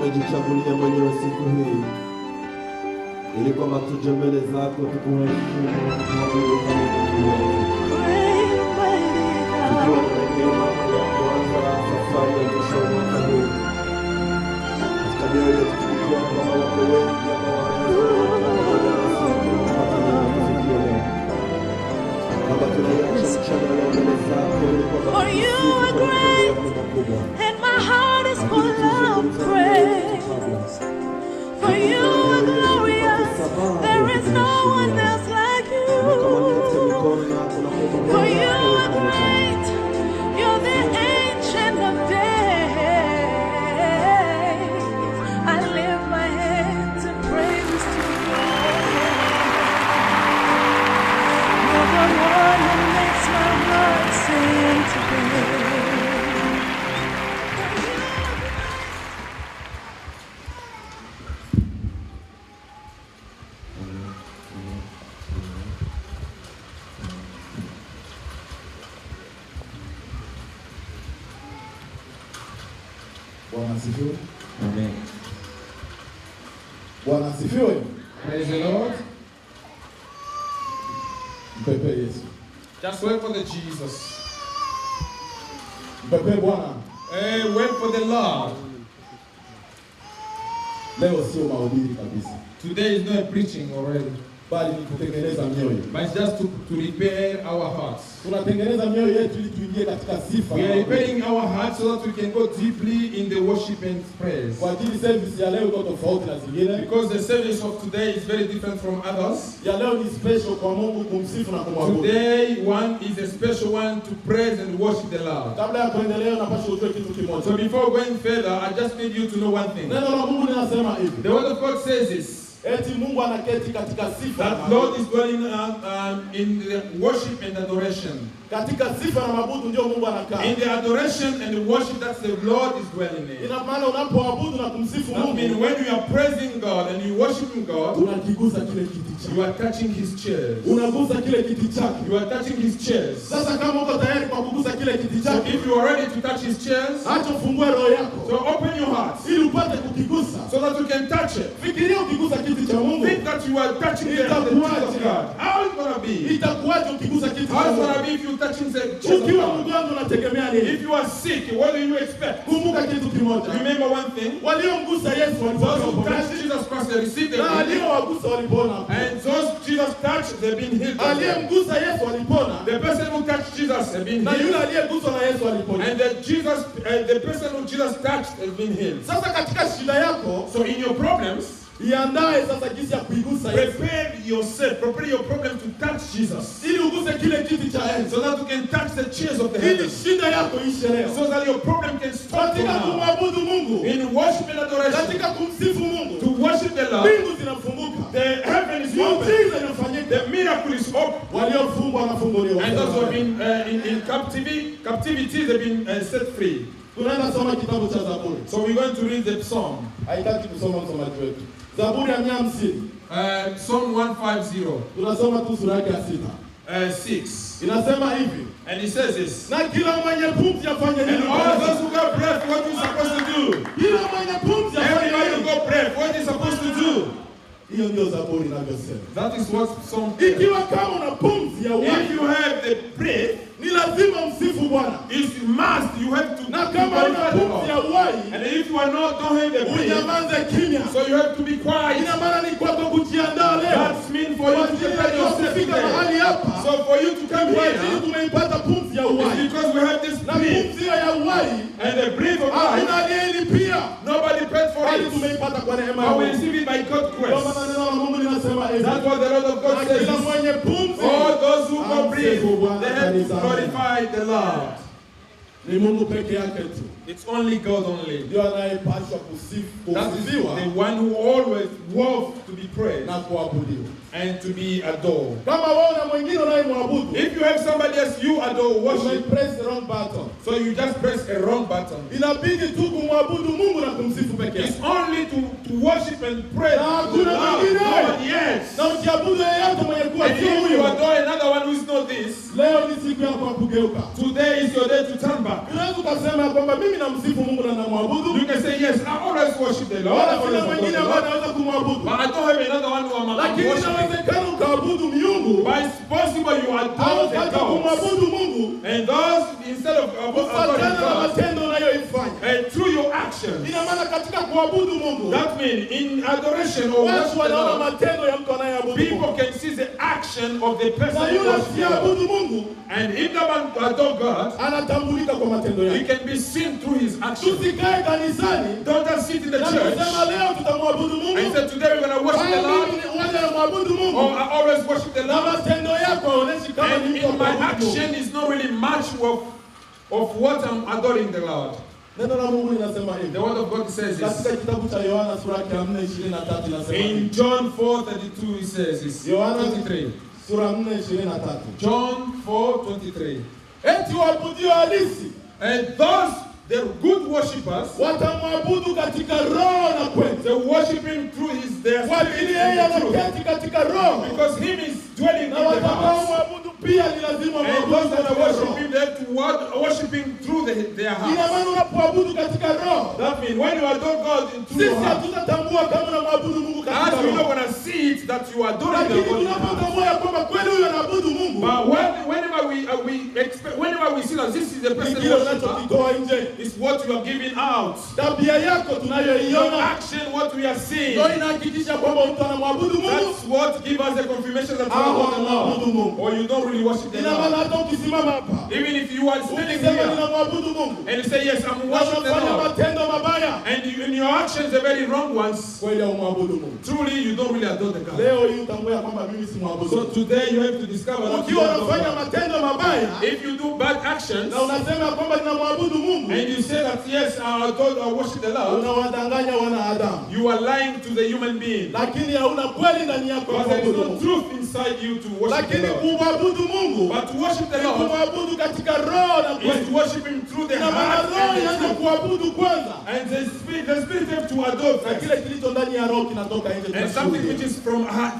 umejichagulia mwenyewe siku hii ili kwamba tuje mbele zako tukuheshimu na kuabudu kama Mungu wetu. Tukiwa tunaelekea mambo ya kuanza safari ya mwisho wa mwaka huu, katika mioyo yetu tukijua kwamba wako wengi ambao wanaweza kupata neema kufikia leo. Baba, tunaiacha mchana leo mbele zako ili kwamba tukusifu kwa matendo yako makubwa. And my heart is full of praise. For you are glorious. There is no one else like you. For you are great. You're the ancient of days. I lift my hands in praise to you. You're the one who makes my heart sing today. Bwana asifiwe. Amen. Bwana asifiwe. Praise the Lord. Mpepe Yesu. Just wait for the Jesus. Mpepe Bwana. Wait for the Lord. Leo sio mahubiri kabisa, Today is not preaching already, bali ni kutengeneza mioyo. but it's just to repair our hearts. Tunatengeneza mioyo yetu ili tuingie katika sifa. We are repairing our hearts so that we can go deeply in the worship and praise. Kwa ajili service ya leo iko tofauti na zingine. Because the service of today is very different from others. Ya leo ni special kwa Mungu kumsifu na kumwabudu. Today one is a special one to praise and worship the Lord. Kabla ya kuendelea napaswa ujue kitu kimoja. So before going further, I just need you to know one thing. Neno la Mungu linasema hivi. The word of God says this. Eti Mungu anaketi katika sifa. That Lord is dwelling in the worship and adoration. Katika sifa na mabudu ndio Mungu anakaa. In the adoration and the worship that the Lord is dwelling in. Ina maana unapoabudu na kumsifu That Mungu, means when you are praising God and you worshiping God, unakigusa kile kiti chake. you are touching His chairs. Unagusa kile kiti chake. You are touching His chairs. Sasa kama uko tayari kwa kugusa kile kiti So chake, if you are ready to touch His chairs, acha ufungue roho yako so open your heart ili upate kukigusa. so that you can touch it. Fikiria ukigusa kiti cha Mungu. Think that you are touching the chairs of God. How is it going to be? Itakuwaje ukigusa kiti How cha is it going Mungu? to be if you touching the chairs of Ukiwa God? mgonjwa unategemea nini? If you are sick, what do you expect? Kumbuka kitu kimoja. Remember one thing. Waliomgusa Yesu Those walipona who uponyaji. touched Jesus Christ, they received the Na healing. aliowagusa walipona. And those Jesus touched, they've been healed. Aliyemgusa Yesu walipona. The person who touched Jesus has been Na yule healed. aliyeguswa na Yesu walipona. And the person who Jesus touched has been healed. Sasa katika shida yako, So in your problems, iandae sasa jinsi ya kuigusa Yesu. prepare your problem to touch Jesus. Ili uguse kile kiti cha enzi. So that you can touch the chairs of the Ili heavens. shida yako ishe leo. So that your problem can stop Katika now. kumwabudu Mungu, In worship and adoration, katika kumsifu Mungu, to worship the Lord, mbingu zinafunguka. the heaven is open. Muujiza inafanyika. The miracle is open. Waliofungwa wanafunguliwa. And those who have been in captivity, they've been set free. Tunaenda soma kitabu cha Zaburi. So we're going to read the psalm. Haitaki kusoma msomaji wetu. Zaburi ya 150. Psalm 150, Tunasoma tu sura yake ya 6. 6. Inasema hivi. And it says this. Na kila mwenye pumzi afanye And nini? all those who got breath, what are you supposed to do? Kila mwenye pumzi afanye Everybody who nini? got breath, what are you supposed to do? Hiyo ndio Zaburi inavyosema. That is what Psalm says. Ikiwa kama una pumzi ya If uhai, you have the breath, ni lazima msifu Bwana. it's must, you have to Na kama una glorify the pumzi ya Lord. uhai, And if you are not, don't have the breath, unyamaze kimya. so you have to be quiet. Ina maana ni kwako kujiandaa leo. That's mean for you Kwa to ajili prepare ya yourself kufika today. mahali hapa. So for you to come Kwa ajili here, tumeipata pumzi ya it's uhai. because we have this Na breath. pumzi hiyo ya uhai, And the breath of hakuna life, aliyelipia. nobody paid for Bali it. tumeipata kwa neema ya But we Mungu. receive it by God's Ndio grace. maana neno la Mungu linasema hivi. That's what the Lord of God Na says. kila mwenye pumzi, All those who go breathe, amsifu Bwana they have to kanisani. glorify the Lord. Ni Mungu peke yake tu It's only God only. ndio anayepaswa That is kusifiwa the one who always worth to be praised na kuabudiwa. and to be adored. Kama wewe na mwingine unayemwabudu, If you have somebody else you adore, worship, press the wrong button. so you just press a wrong button. Inabidi tu kumwabudu Mungu na kumsifu peke It's yake. only to worship and pray. Na the hakuna Lord. mwingine. Nobody else. Na ukiabudu yeyote mwenye kuwa And sio if you huyo, adore another one who is not this, leo ni siku yako ya kugeuka. today is your day to turn back. Unaweza ukasema ya kwamba mimi namsifu Mungu na namwabudu, You can can say, yes, I always worship the Lord. Wala I kuna always mwingine adore the ambaye Lord. anaweza kumwabudu. But I don't have another one who I'm Lakini worshiping. inawezekana ukaabudu miungu But it's possible you au adore the hata gods. kumwabudu Mungu And those, instead of adoring kufuatana na God, matendo unayoifanya. and through your actions, Ina maana katika kuabudu Mungu that means in adoration or watu worship the wanaona Lord, matendo ya mtu anayeabudu people Mungu. can see the action of the person Na who yule worships the Lord. asiyeabudu Mungu And if the man adore God, anatambulika kwa matendo he yake. can be seen through his actions. Tusikae kanisani Don't just sit in the na church kusema leo tutamwabudu and Mungu. say, today we're going to worship the Lord, Waje namwabudu or Mungu. I always worship the Na Lord. matendo yako haoneshi kama And ni mtu in my wa kuabudu Mungu. action is not really much of what I'm adoring the Lord. Neno la Mungu linasema hivi. The word of God says this. Katika kitabu cha Yohana sura ya 4:23 inasema In hivi. John 4:32 it says this. Yohana 23. sura 4:23. John 4:23. Eti waabudio halisi And those, the good worshippers, watamwabudu katika roho na kweli. they worship him through their Kwa spirit ajili yeye and the truth. anaketi katika roho. Because him is dwelling in Na the heart. watakaomwabudu pia ni lazima And waabudu those that katika worship roho. him, they have to worship him through their Ina heart. maana unapoabudu katika roho, That means when you adore God through sisi your heart, hatutatambua kama unamwabudu Mungu as katika we're not roho. going to see it that you are adoring Lakini the Lord. tunapotambua ya kwamba kweli huyo anaabudu Mungu, But whenever we see that this is the ni person kile worshiper, unachokitoa nje. it's what you are giving out. Tabia yako Your tunayoiona action, what we are seeing, ndio inahakikisha kwamba mtu anamwabudu Mungu that's what gives us the confirmation that you au are the Lord, anamwabudu Mungu. or you don't really worship the Ina maana Lord. hata ukisimama hapa Even if you are standing ukisema here ninamwabudu Mungu and you say, yes, I'm na worshiping the unafanya Lord, matendo mabaya, and in your actions are very wrong ones, kweli haumwabudu Mungu. truly you don't really adore the God. Leo hii utambua kwamba mimi simwabudu So Mungu. today you have to discover that you Ukiwa adore unafanya God. matendo mabaya If you do bad actions na unasema kwamba ninamwabudu Mungu, and you say that, yes, I worship the Lord, unawadanganya wanadamu, you are lying to the human being. lakini hauna kweli ndani yako ya But there is kumwabudu no Mungu. truth inside you to worship the Lakini Lord. kumwabudu Mungu But to worship the ni Lord kumwabudu katika roho na is kweli. to worship Him through the Na maana heart roho and the inaanza truth. kuabudu kwanza, And the spirit have to adore na first. kile kilicho ndani ya roho kinatoka nje. And something which is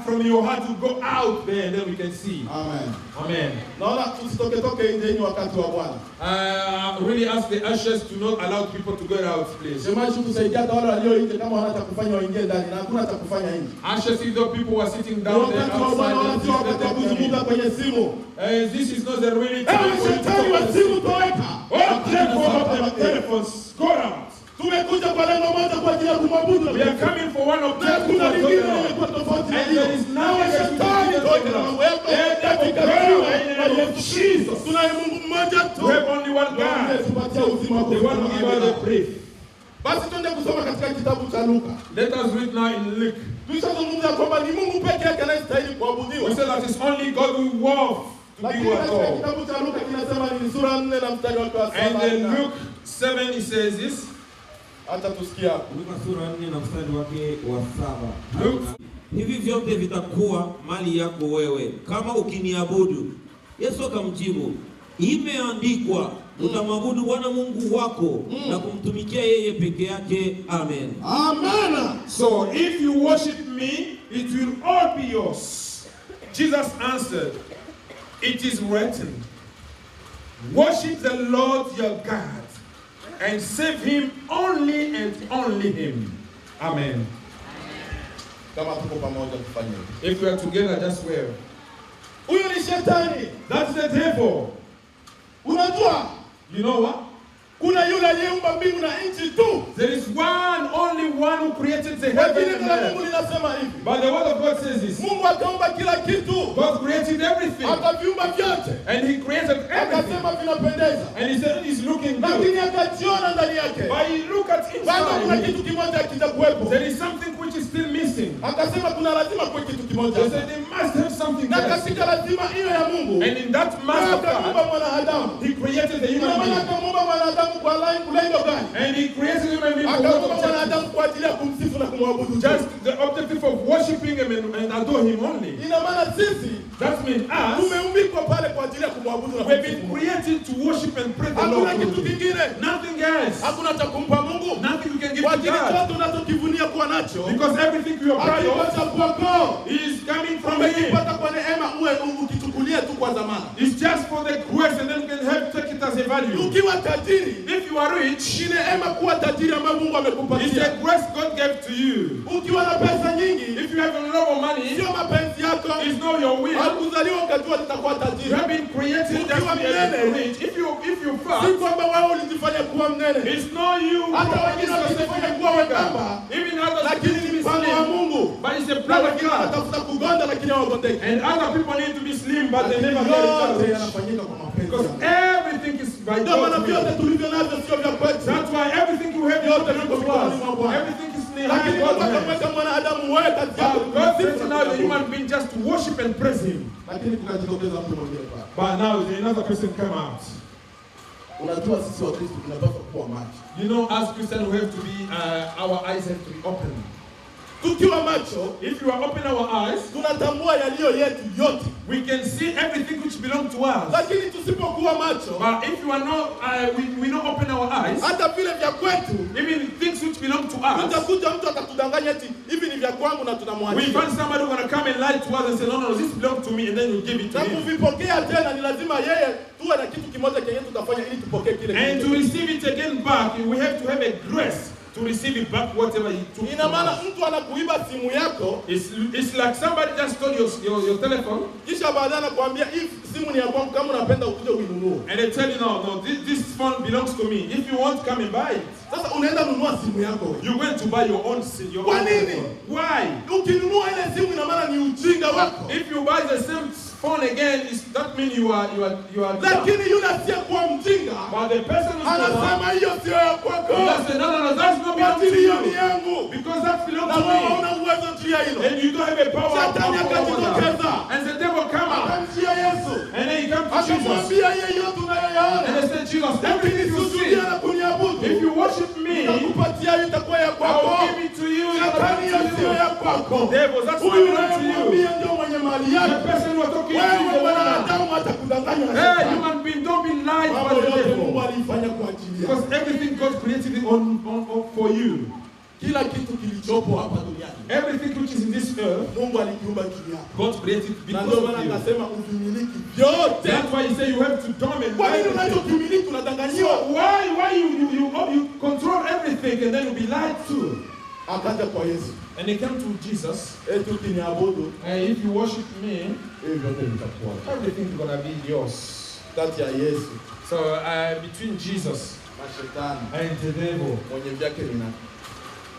from your heart will go out there, and then we can see. Amen. Amen. Naona tusitoke nje ni wakati wa Bwana. Really ask the ushers to not allow people to go out, please. Shemashi kusaidia hata wale walio nje kama wanataka kufanya waingie ndani na hakuna cha kufanya nje. Ushers, if the people who are sitting Ni down there wakati wa Bwana, wala sio wakati wa kuzunguka outside, kwenye simu. this is not the really Ewe time for you to shetani wa talk. simu toweka. Oh, therefore, of the telephones, go out. Tumekuja kwa lengo moja kwa ajili ya kumwabudu. We are coming for one Na objective kuna for lingine God. limekuwa tofauti na And hiyo. there is Na nothing that shetani you can toweka do. na mambo yako katika jina la Yesu Kristo. Tunaye Mungu mmoja tu. We have only one Ndiye God, tupatia uzima the one who gives us the breath. Basi twende kusoma katika kitabu cha Luka. Let us read now in Luke. Tulishazungumza kwamba ni Mungu peke yake anayestahili kuabudiwa. We say that it's only God who worth to be Lakini with katika God. kitabu cha Luka kinasema ni sura 4 na mstari wake wa 7. And in Luke 7 he says this. Acha tusikie hapo. Luka sura 4 na mstari wake wa 7. Luke. Hivi vyote vitakuwa mali yako wewe kama ukiniabudu. Yesu akamjibu, imeandikwa, utamwabudu Bwana Mungu wako na kumtumikia yeye peke yake. Amen. Amena. So if you worship me, it will all be yours. Jesus answered, it is written, worship the Lord your God and serve him only and only him. Amen. Kama tuko pamoja tufanye hivi. If we are together, just well. Huyu ni shetani. That's the devil. Unajua You know what? kuna yule aliyeumba mbingu na nchi tu. There is only one who created the Lakini heaven and neno la Mungu earth. linasema hivi. But the word of God says this. Mungu akaumba kila kitu. God created everything. Akaviumba vyote. And he created everything. Akasema vinapendeza. And he said it's looking good. Lakini akajiona ndani yake. But you look at Bado kuna inside. kitu kimoja hakitakuwepo. There is something which is still missing. Akasema kuna lazima kuwe kitu kimoja. They said they must have something Na there. katika lazima hiyo ya Mungu. And in that must of Akamuumba God, mwanadamu. he created the Ina human maana being. akamuumba mwanadamu kwa lengo gani? And he created human being for Akamuumba what objective? mwanadamu kwa ajili ya kumsifu na kumwabudu. Just the objective of worshiping him and adore him only. Ina maana sisi That means us, tumeumbikwa pale kwa ajili ya kumwabudu na we've been kumsifu. created to worship and praise the Hakuna Lord. kitu kingine. Nothing else. Hakuna cha kumpa Mungu. Nothing you can give Kwa to ajili God. chote unachokivunia kuwa nacho. Because everything you are proud of Hakikosa kwako. is coming from him. Umekipata kwa neema uwe ukichukulia tu kwa dhamana. It's just for the grace and then you can help take it as a value. Ukiwa tajiri, If you you are rich, ni neema kuwa tajiri ambayo Mungu it's amekupatia. a grace God gave to you. Ukiwa na pesa nyingi, If you have a lot of money, sio mapenzi yako. it's not your will. Hakuzaliwa ukajua nitakuwa tajiri. You have been created just to be rich. If you Si fast, kwamba wewe ulijifanya kuwa mnene. it's not you. Hata wengine wakijifanya kuwa wembamba, Even others lakini ni need to be mpango wa slim, Mungu. but it's a Na plan of wengine God. wanatafuta kugonda lakini hawagondeki. And other people need to be slim, but they Lakini never get yote it. yanafanyika kwa mapenzi Because ya Mungu. everything is by Ndio maana God's vyote will. tulivyo navyo sio vya kwetu. That's why everything you have Yote is viko not mikononi mwa to us. Bwana. Everything is in Lakini Mungu God's hands. akamweka mwanadamu wewe kazi yako But God kumsifu sent na now the kumwabudu. human being just to worship and praise Him. Lakini kukajitokeza mtu mwingine pale. But now another person come out. Unajua sisi wa Kristo tunapaswa kuwa macho. You know, as Christians, we have to be, our eyes have to be open. Tukiwa macho, If you are open our eyes, tunatambua yaliyo yetu yote. we can see everything which belongs to us. Lakini tusipokuwa macho, But if you are not, we not open our eyes, hata vile vya kwetu, even things which belong to us, utakuta mtu atatudanganya eti hivi ni vya kwangu na we tunamwachia. find somebody who gonna come and lie to us and say, no, this belongs to me, and then you give it to Na him. kuvipokea tena ni lazima yeye tuwe na kitu kimoja kenye tutafanya ili tupokee kile And to kile. receive it again back, we have to have a grace to receive it back, whatever he took Ina from maana us. mtu anakuiba simu yako It's like somebody just stole your telephone, kisha baadaye anakuambia hii simu ni ya kwangu, kama unapenda ukuje uinunue. and they tell you, no, this phone belongs to me. If you want, come and buy it. Sasa unaenda nunua simu yako wewe. You're going to buy your own Kwa nini? telephone. Why? Ukinunua ile simu ina maana ni ujinga wako. If you buy the same phone again, that means you are dumb. Lakini yule asiyekuwa mjinga But the person who's anasema hiyo sio ya kwako. say, no, that's not Kwa belong to ajili hiyo ni you. yangu. Because that belongs Na to wewe me. hauna uwezo juu ya hilo. And you don't have a power Shetani over that. akajitokeza. And the devil come out. Akamjia Yesu. And then he comes to Jesus. Akamwambia yeye yote And unayoyaona. they said, Jesus, everything you Ukisujudia see, na kuniabudu, if you worship me, nitakupatia hiyo itakuwa ya I kwako. will give it to you. Shetani hiyo sio ya kwako. Devil, that's not Huyu belong to you. unayemwambia ndio mwenye mali The yako. person who are talking to you is Wewe the one. mwanadamu atakudanganya na Hey, shetani. human being, don't be lied by Mambo the yote Mungu devil. alifanya kwa ajili yako. Because everything God created it on for you. Kila kitu kilichopo hapa duniani Everything which is in this earth, Mungu alikiumba juu yako. God created Na because ndio of maana you. akasema uvimiliki vyote. That's why he said you have to dominate. Kwa nini everything. unachokimiliki So unadanganyiwa? why you control everything and then you'll be lied to? Akaja kwa Yesu. And they came to Jesus, Eti ukiniabudu, and if you worship me, hivi vyote vitakuwa. everything is gonna be yours. Kati ya Yesu So between Jesus na shetani and the devil, mwenye vyake ni nani?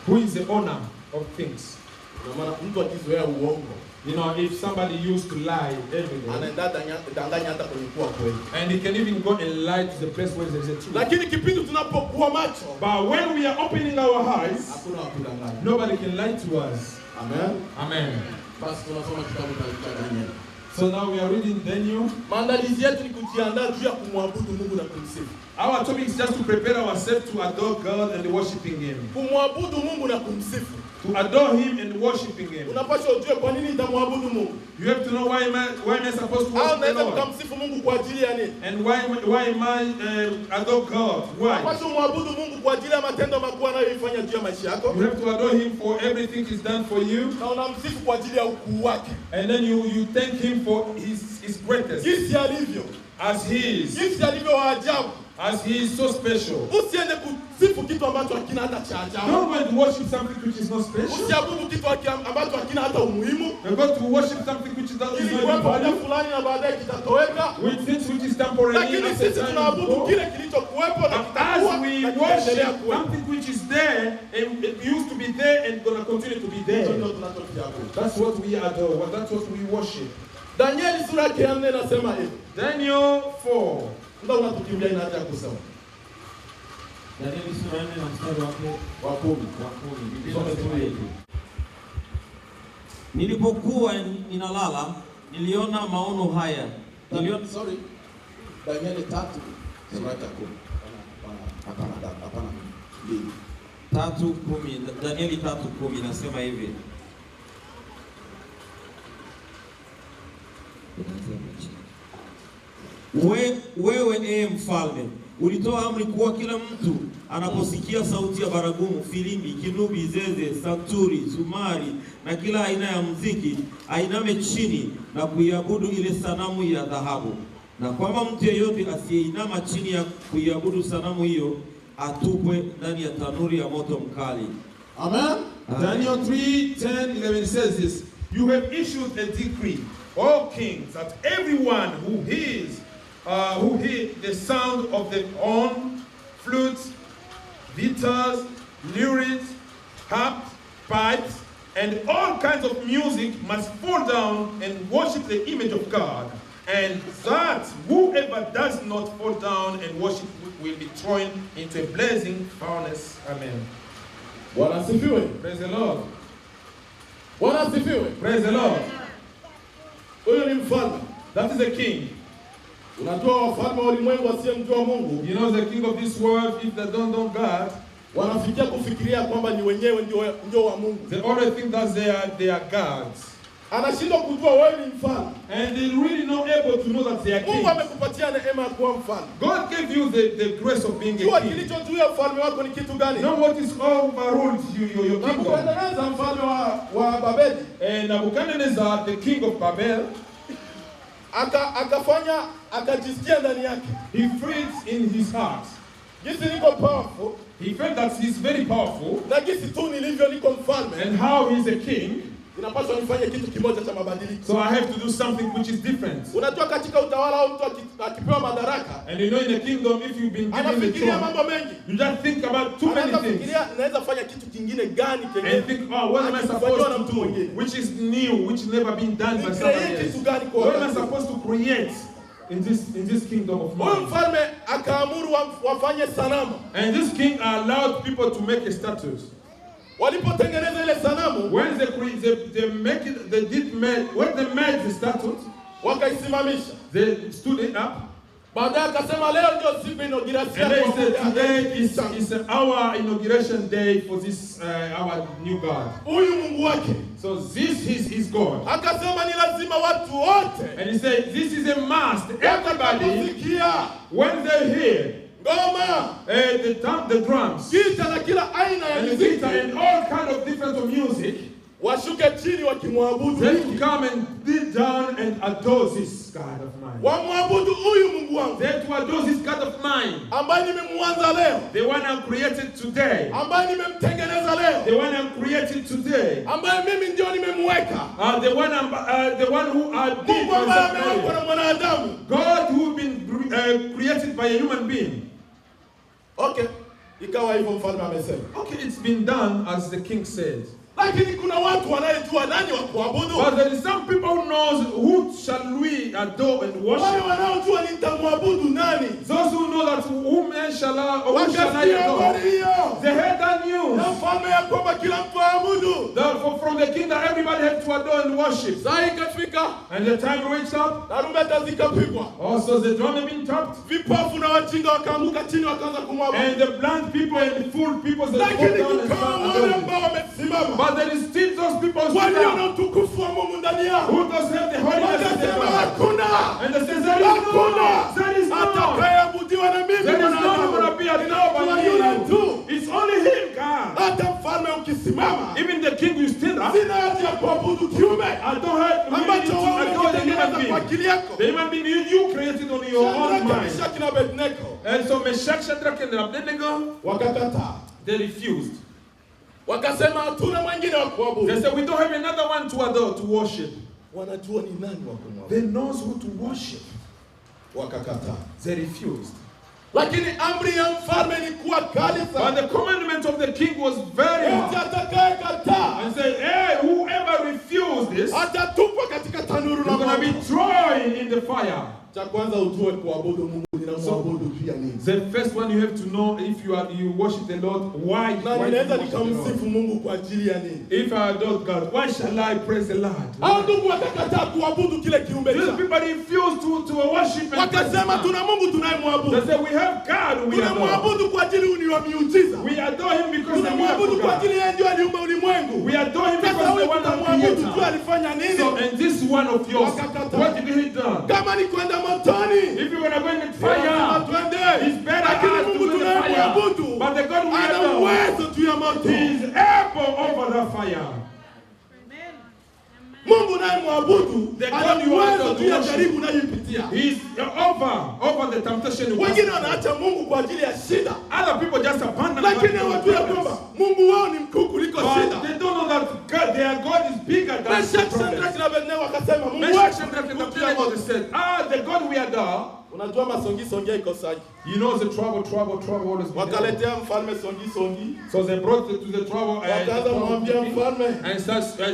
who is the owner of things? Kwa maana mtu akizoea uongo, You know, if somebody used to lie every day, anaenda danganya hata kwenye kuwa kweli. and he can even go and lie to the place where there is a truth. Lakini kipindi tunapokuwa macho, But when we are opening our eyes, hakuna wa kudanganya. nobody can lie to us. Amen. Amen. Basi tunasoma kitabu cha Danieli. So now we are reading Daniel. Maandalizi yetu ni kujiandaa juu ya kumwabudu Mungu na kumsifu. Our topic is just to prepare ourselves to adore God and worshiping Him. Kumwabudu Mungu na kumsifu. To adore Him and worshiping Him. Unapaswa ujue kwa nini nitamwabudu Mungu. You have to know why am I supposed to Au worship the naweza Lord? kumsifu Mungu kwa ajili ya nini? And why am I adore God? Why? Unapaswa kumwabudu Mungu kwa ajili ya matendo makuu anayoifanya juu ya maisha yako. You have to adore Him for everything He's done for you. Na unamsifu kwa ajili ya ukuu wake. And then you thank Him for His greatness. Jinsi alivyo. As He is. Jinsi alivyo wa ajabu. As He is so special. Usiende kusifu kitu ambacho hakina hata cha ajabu. Don't go and worship something which is not special. Usiabudu kitu ambacho hakina hata umuhimu. You go to worship something which is not Ili even kuwepo muda value. fulani na baadaye kitatoweka. With things which is temporary. Lakini after sisi time tunaabudu will go. kile kilichokuwepo na As kitakuwa we na kitaendelea worship kuwepo. something which is there, and it used to be there and gonna continue to be Hicho there. ndio tunachokiabudu. That's what we adore. That's what we worship. Danieli sura yake ya 4 inasema hivi. Daniel 4. Ndio unatukimbia ina haja ya kusoma. Danieli sura 4 na mstari wake Wa 10. wa 10. Biblia inasema hivi: Nilipokuwa ninalala niliona maono haya. Niliona Sorry. Danieli 3 sura yake ya 10. Hapana. 3:10. Danieli 3:10 inasema hivi. Wewe mfalme ulitoa amri kuwa kila mtu anaposikia sauti ya baragumu, filimbi, kinubi, zeze, santuri, zumari na kila aina ya muziki ainame chini na kuiabudu ile sanamu ya dhahabu, na kwamba mtu yeyote asiyeinama chini ya kuiabudu sanamu hiyo atupwe ndani ya tanuri ya moto mkali. Amen. Daniel 3:10-11 says this: You have issued a decree, O kings, that everyone who hears the sound of the horn, flutes, guitars, lyres, harps, pipes, and all kinds of music must fall down and worship the image of God, and that whoever does not fall down and worship will be thrown into a blazing furnace. Amen. Bwana asifiwe. Praise the Lord. Bwana asifiwe. Praise the Lord. Huyo ni mfalme. That is a king. Unajua wafalme wa ulimwengu wasiyemjua Mungu, You know the king of this world, if they don't know God, wanafikia kufikiria kwamba ni wenyewe ndio wa Mungu. they already think that they are gods. Anashindwa kujua wewe ni mfalme. And they really not able to know that they are Mungu kings. amekupatia neema ya kuwa mfalme. God gave you the grace of being Jua a king. kilicho juu ya ufalme wako ni kitu gani? Know what is overruled your kingdom. Nebukadneza mfalme wa Babeli And Nebuchadnezzar, the king of Babel, akajisikia ndani yake, he felt in his heart. jinsi niko powerful He felt that he's very powerful, na jinsi tu nilivyo niko mfalme, and how he's a king. inapaswa nifanye kitu kimoja cha mabadiliko. So I have to do something which is different. Unajua katika utawala au mtu akipewa madaraka, And you know, in the kingdom, if you've been given the anafikiria throne, mambo mengi. you just think about too many things. Anafikiria naweza fanya kitu kingine gani And think, oh, what am I supposed to do? mwingine? Which is new, which never been done by somebody Create else. kitu gani kwa What am I wakati? supposed to create in this kingdom of Huyu mine? mfalme akaamuru wafanye sanamu. And this king allowed people to make a status. Walipotengeneza ile sanamu, When they make it, when they made the statue, wakaisimamisha. they stood it up. Baadaye akasema leo ndio siku inauguration And they kwa said, Mungu. today is our inauguration day for this our new God. Huyu Mungu wake. So this is his God. Akasema ni lazima watu wote And he said, this is a must. Everybody, watakaposikia when they hear ngoma, the drums gita na kila aina ya and the muziki, guitar and all kind of different of music, washuke chini wakimwabudu. they to come and kneel down and adore this God of mine. Wamwabudu huyu Mungu wangu They to adore this God of mine. ambaye nimemwanza leo, The one I created today. ambaye nimemtengeneza leo, The one I created today. ambaye mimi ndio nimemweka. The one who I did Mungu ambaye amewekwa myself. na mwanadamu. God who been created by a human being. Okay, ikawa hivyo mfalme amesema. Okay, it's been done as the king said. Lakini kuna watu wanayejua nani wa kuabudu. But there is some people who knows who shall we adore and Wale worship. wanaojua nitamwabudu nani. Those who know that whom shall I or who shall I Wakasikia habari adore. hiyo. They heard that Na news. mfalme ya kwamba kila mtu aabudu. Therefore, from the king that everybody had to adore and worship. Saa ikafika, And the time reached up. tarumbeta zikapigwa. Also the drum had been tapped. Vipofu na wajinga wakaanguka chini wakaanza kumwabudu. And the blind people and the fool people they fall Lakini down and kukawa start wale adoring. ambao wamesimama. But there is still those people who Walio stand na up, utukufu wa Mungu ndani yao. who does have the holiness of their Wakasema God. hakuna. And they say there is Hakuna. no, there is no. Atakayeabudiwa na mimi There is no mwanadamu. one gonna be adored by Ninakuwa yule you. tu. It's only him, God. Hata mfalme ukisimama, Even the king you stand up. sina haja ya kuabudu kiume I don't have really need ambacho to wewe adore the umekitengeneza human kwa being. akili yako. The human being you created on your own Shadraka, mind. Meshaki na Abednego And so Meshach, Shadrach, and Abednego, wakakataa, they refused. wakasema hatuna mwingine wa They kuabudu. said, we don't have another one to adore, to worship. Wanajua ni nani wa kumwabudu, They knows who to worship. wakakataa. They refused. Lakini amri ya mfalme ni kuwa kali But sana. the commandment of the king was very Yote hard. atakayekataa And said, hey, whoever refused this, atatupwa katika tanuru la you're going to be moto. thrown in the fire. Cha kwanza ujue kuabudu Mungu ninamwabudu pia nini. The first one you have to know, if you worship the Lord, why Na you ninaweza worship the Lord? nikamsifu Mungu kwa ajili ya nini? If I adore God, why shall I praise the Lord? Hao ndugu wakakataa kuabudu kile kiumbe These chao. people refuse to worship and praise Wakasema God. tuna Mungu They tunayemwabudu. say, we have God who we adore. Tunamwabudu kwa ajili ni wa miujiza. We adore him because the Tunamwabudu miracle kwa God. ajili yeye ndio aliumba ulimwengu. We adore him Sasa because wewe the one that tunamwabudu tu created. alifanya nini? So, and this one of yours, Wakakataa. what did he do? Kama ni kwenda motoni, If you want to go in the lazima fire, twende. it's better Lakini us to Mungu go in the fire. tunayemwabudu But the God we ana adore, uwezo juu ya moto. he is able over the fire. Mungu unayemwabudu The God ana you are uwezo to juu ya worship. jaribu unayoipitia. He's over the temptation you Wengine go through. wanaacha Mungu kwa ajili ya shida, Other people just abandon lakini God hawajui ya because kwamba Mungu wao ni mkuu kuliko but shida. they don't know that God, their God is bigger than the Meshach, problem. Shadrach na Abednego wakasema Mungu Meshach, wetu Shadrach, and ni mtu ya Abednego moto. said, the God we adore, Unajua masongi songi ikosaji. you know the trouble always be there. Wakaletea mfalme songi songi. So they brought it to the trouble Wakaanza kumwambia mfalme, and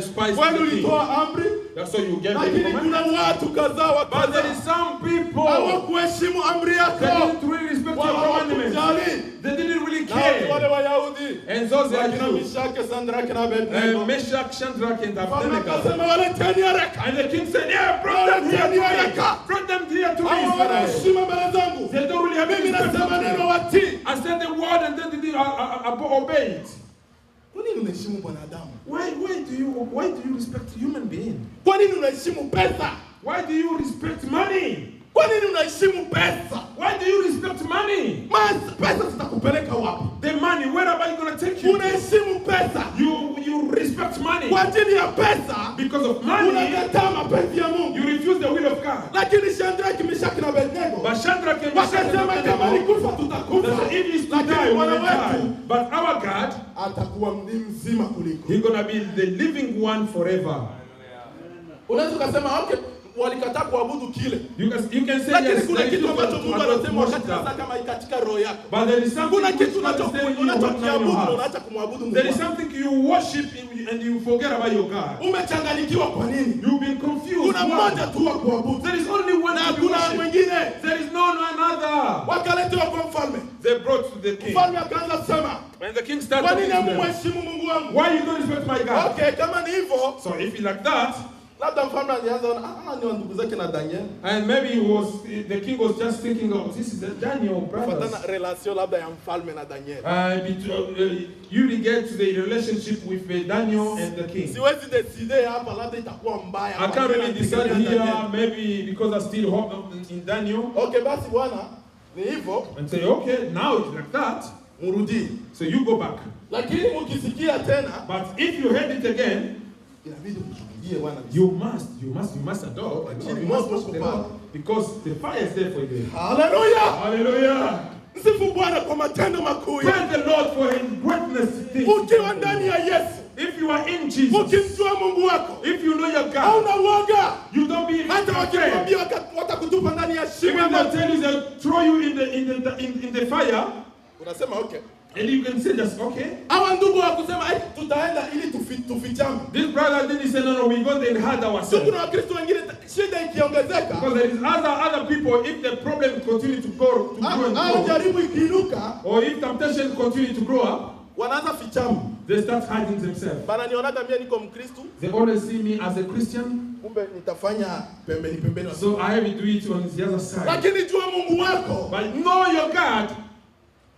spice wewe the king. ulitoa amri, That's so you get lakini the kuna command. watu kadhaa But there is wakaza some people hawakuheshimu amri that yako. didn't really respect your Wala commandments. hawakujali. They didn't really Na wale care. Wayahudi And those are wakina Jews. Meshach, Shadrach na Abednego. Meshach, Shadrach, and Mfalme Abednego. akasema waleteni haraka. And the king said, yeah, bring them here to me. Bring them here to me. Hawa wana Israel. heshima mbele zangu. They don't really have Mimi any respect nasema for neno me. watii. I said the word and then they didn't obey it. Kwa nini unaheshimu mwanadamu? Why do you respect human being? Kwa nini unaheshimu pesa? Why do you respect money? Kwa nini unaheshimu pesa? Why do you respect money? Pesa zitakupeleka wapi? The money, where am I going to take you? Unaheshimu pesa. You respect money. Kwa ajili ya pesa Because of money, unakataa mapenzi ya Mungu. you refuse the will of God. Lakini Shadrach, Meshach na Abednego But Shadrach and Meshach and wakasema kama ni Abednego, kufa tutakufa, if it's to die, lakini we Bwana will die. wetu But our God, atakuwa ni mzima kuliko. He's going to be the living one forever. Unaweza kusema okay, walikataa kuabudu kile. You can say Lakini yes, kuna there is kitu no ambacho God to Mungu adore, anasema worship wakati God. unataka kama katika roho yako. But there is something Kuna which kitu God is telling you what now in unachokiabudu your na heart. unaacha kumwabudu Mungu. There is wako. something you worship and you forget about your God. Umechanganyikiwa kwa nini? You've been confused. Kuna mmoja Why? tu wa kuabudu. There is only one Na to be kuna worshipped. mwingine. There is no another. Wakaletewa kwa mfalme. They brought to the king. Mfalme akaanza kusema, When the king started kwa nini talking to them, hamheshimu Mungu wangu? why you don't respect my God? Okay, kama ni hivyo, So if you like that, labda mfalme alianza ona ni wa ndugu zake na Daniel. and maybe the king was just thinking of this is Daniel brothers. Kufuatana relation labda ya mfalme na Daniel. You get to the relationship with Daniel and the king. Siwezi decide hapa labda itakuwa mbaya. I can't really decide here, maybe because I still hope in Daniel, Okay, basi bwana, ni hivyo, and say, okay, now it's like that, murudi. so you go back. Lakini mkisikia tena, But if you heard it again, inabidi mshuhudie bwana. you must adore the Lord. Actually, You must most worship the people- Lord, because the fire is there for you. Hallelujah! Hallelujah! Msifu Bwana kwa matendo makuu. Praise the Lord for His greatness. Ukiwa ndani ya Yesu, If you are in Jesus, ukimjua Mungu wako, if you know your God, hauna uoga. you don't be Hata afraid. wakikwambia watakutupa ndani ya shimo. Even they tell you they throw you in the fire, Unasema okay. and you can say just okay. Hawa ndugu wakusema tutaenda ili tufichame. This brother didn't say no, we go and hide Sio ourselves. kuna Wakristo wengine shida ikiongezeka, Because there is other people, if the problem continue to grow and au grow, jaribu ikiinuka, or if temptation continue to grow up, wanaanza fichamu. they start hiding themselves. Bana nionaga mimi niko Mkristo, They always see me as a Christian, kumbe nitafanya pembeni. so I have to do it on the other side. Lakini jua Mungu wako But know your God,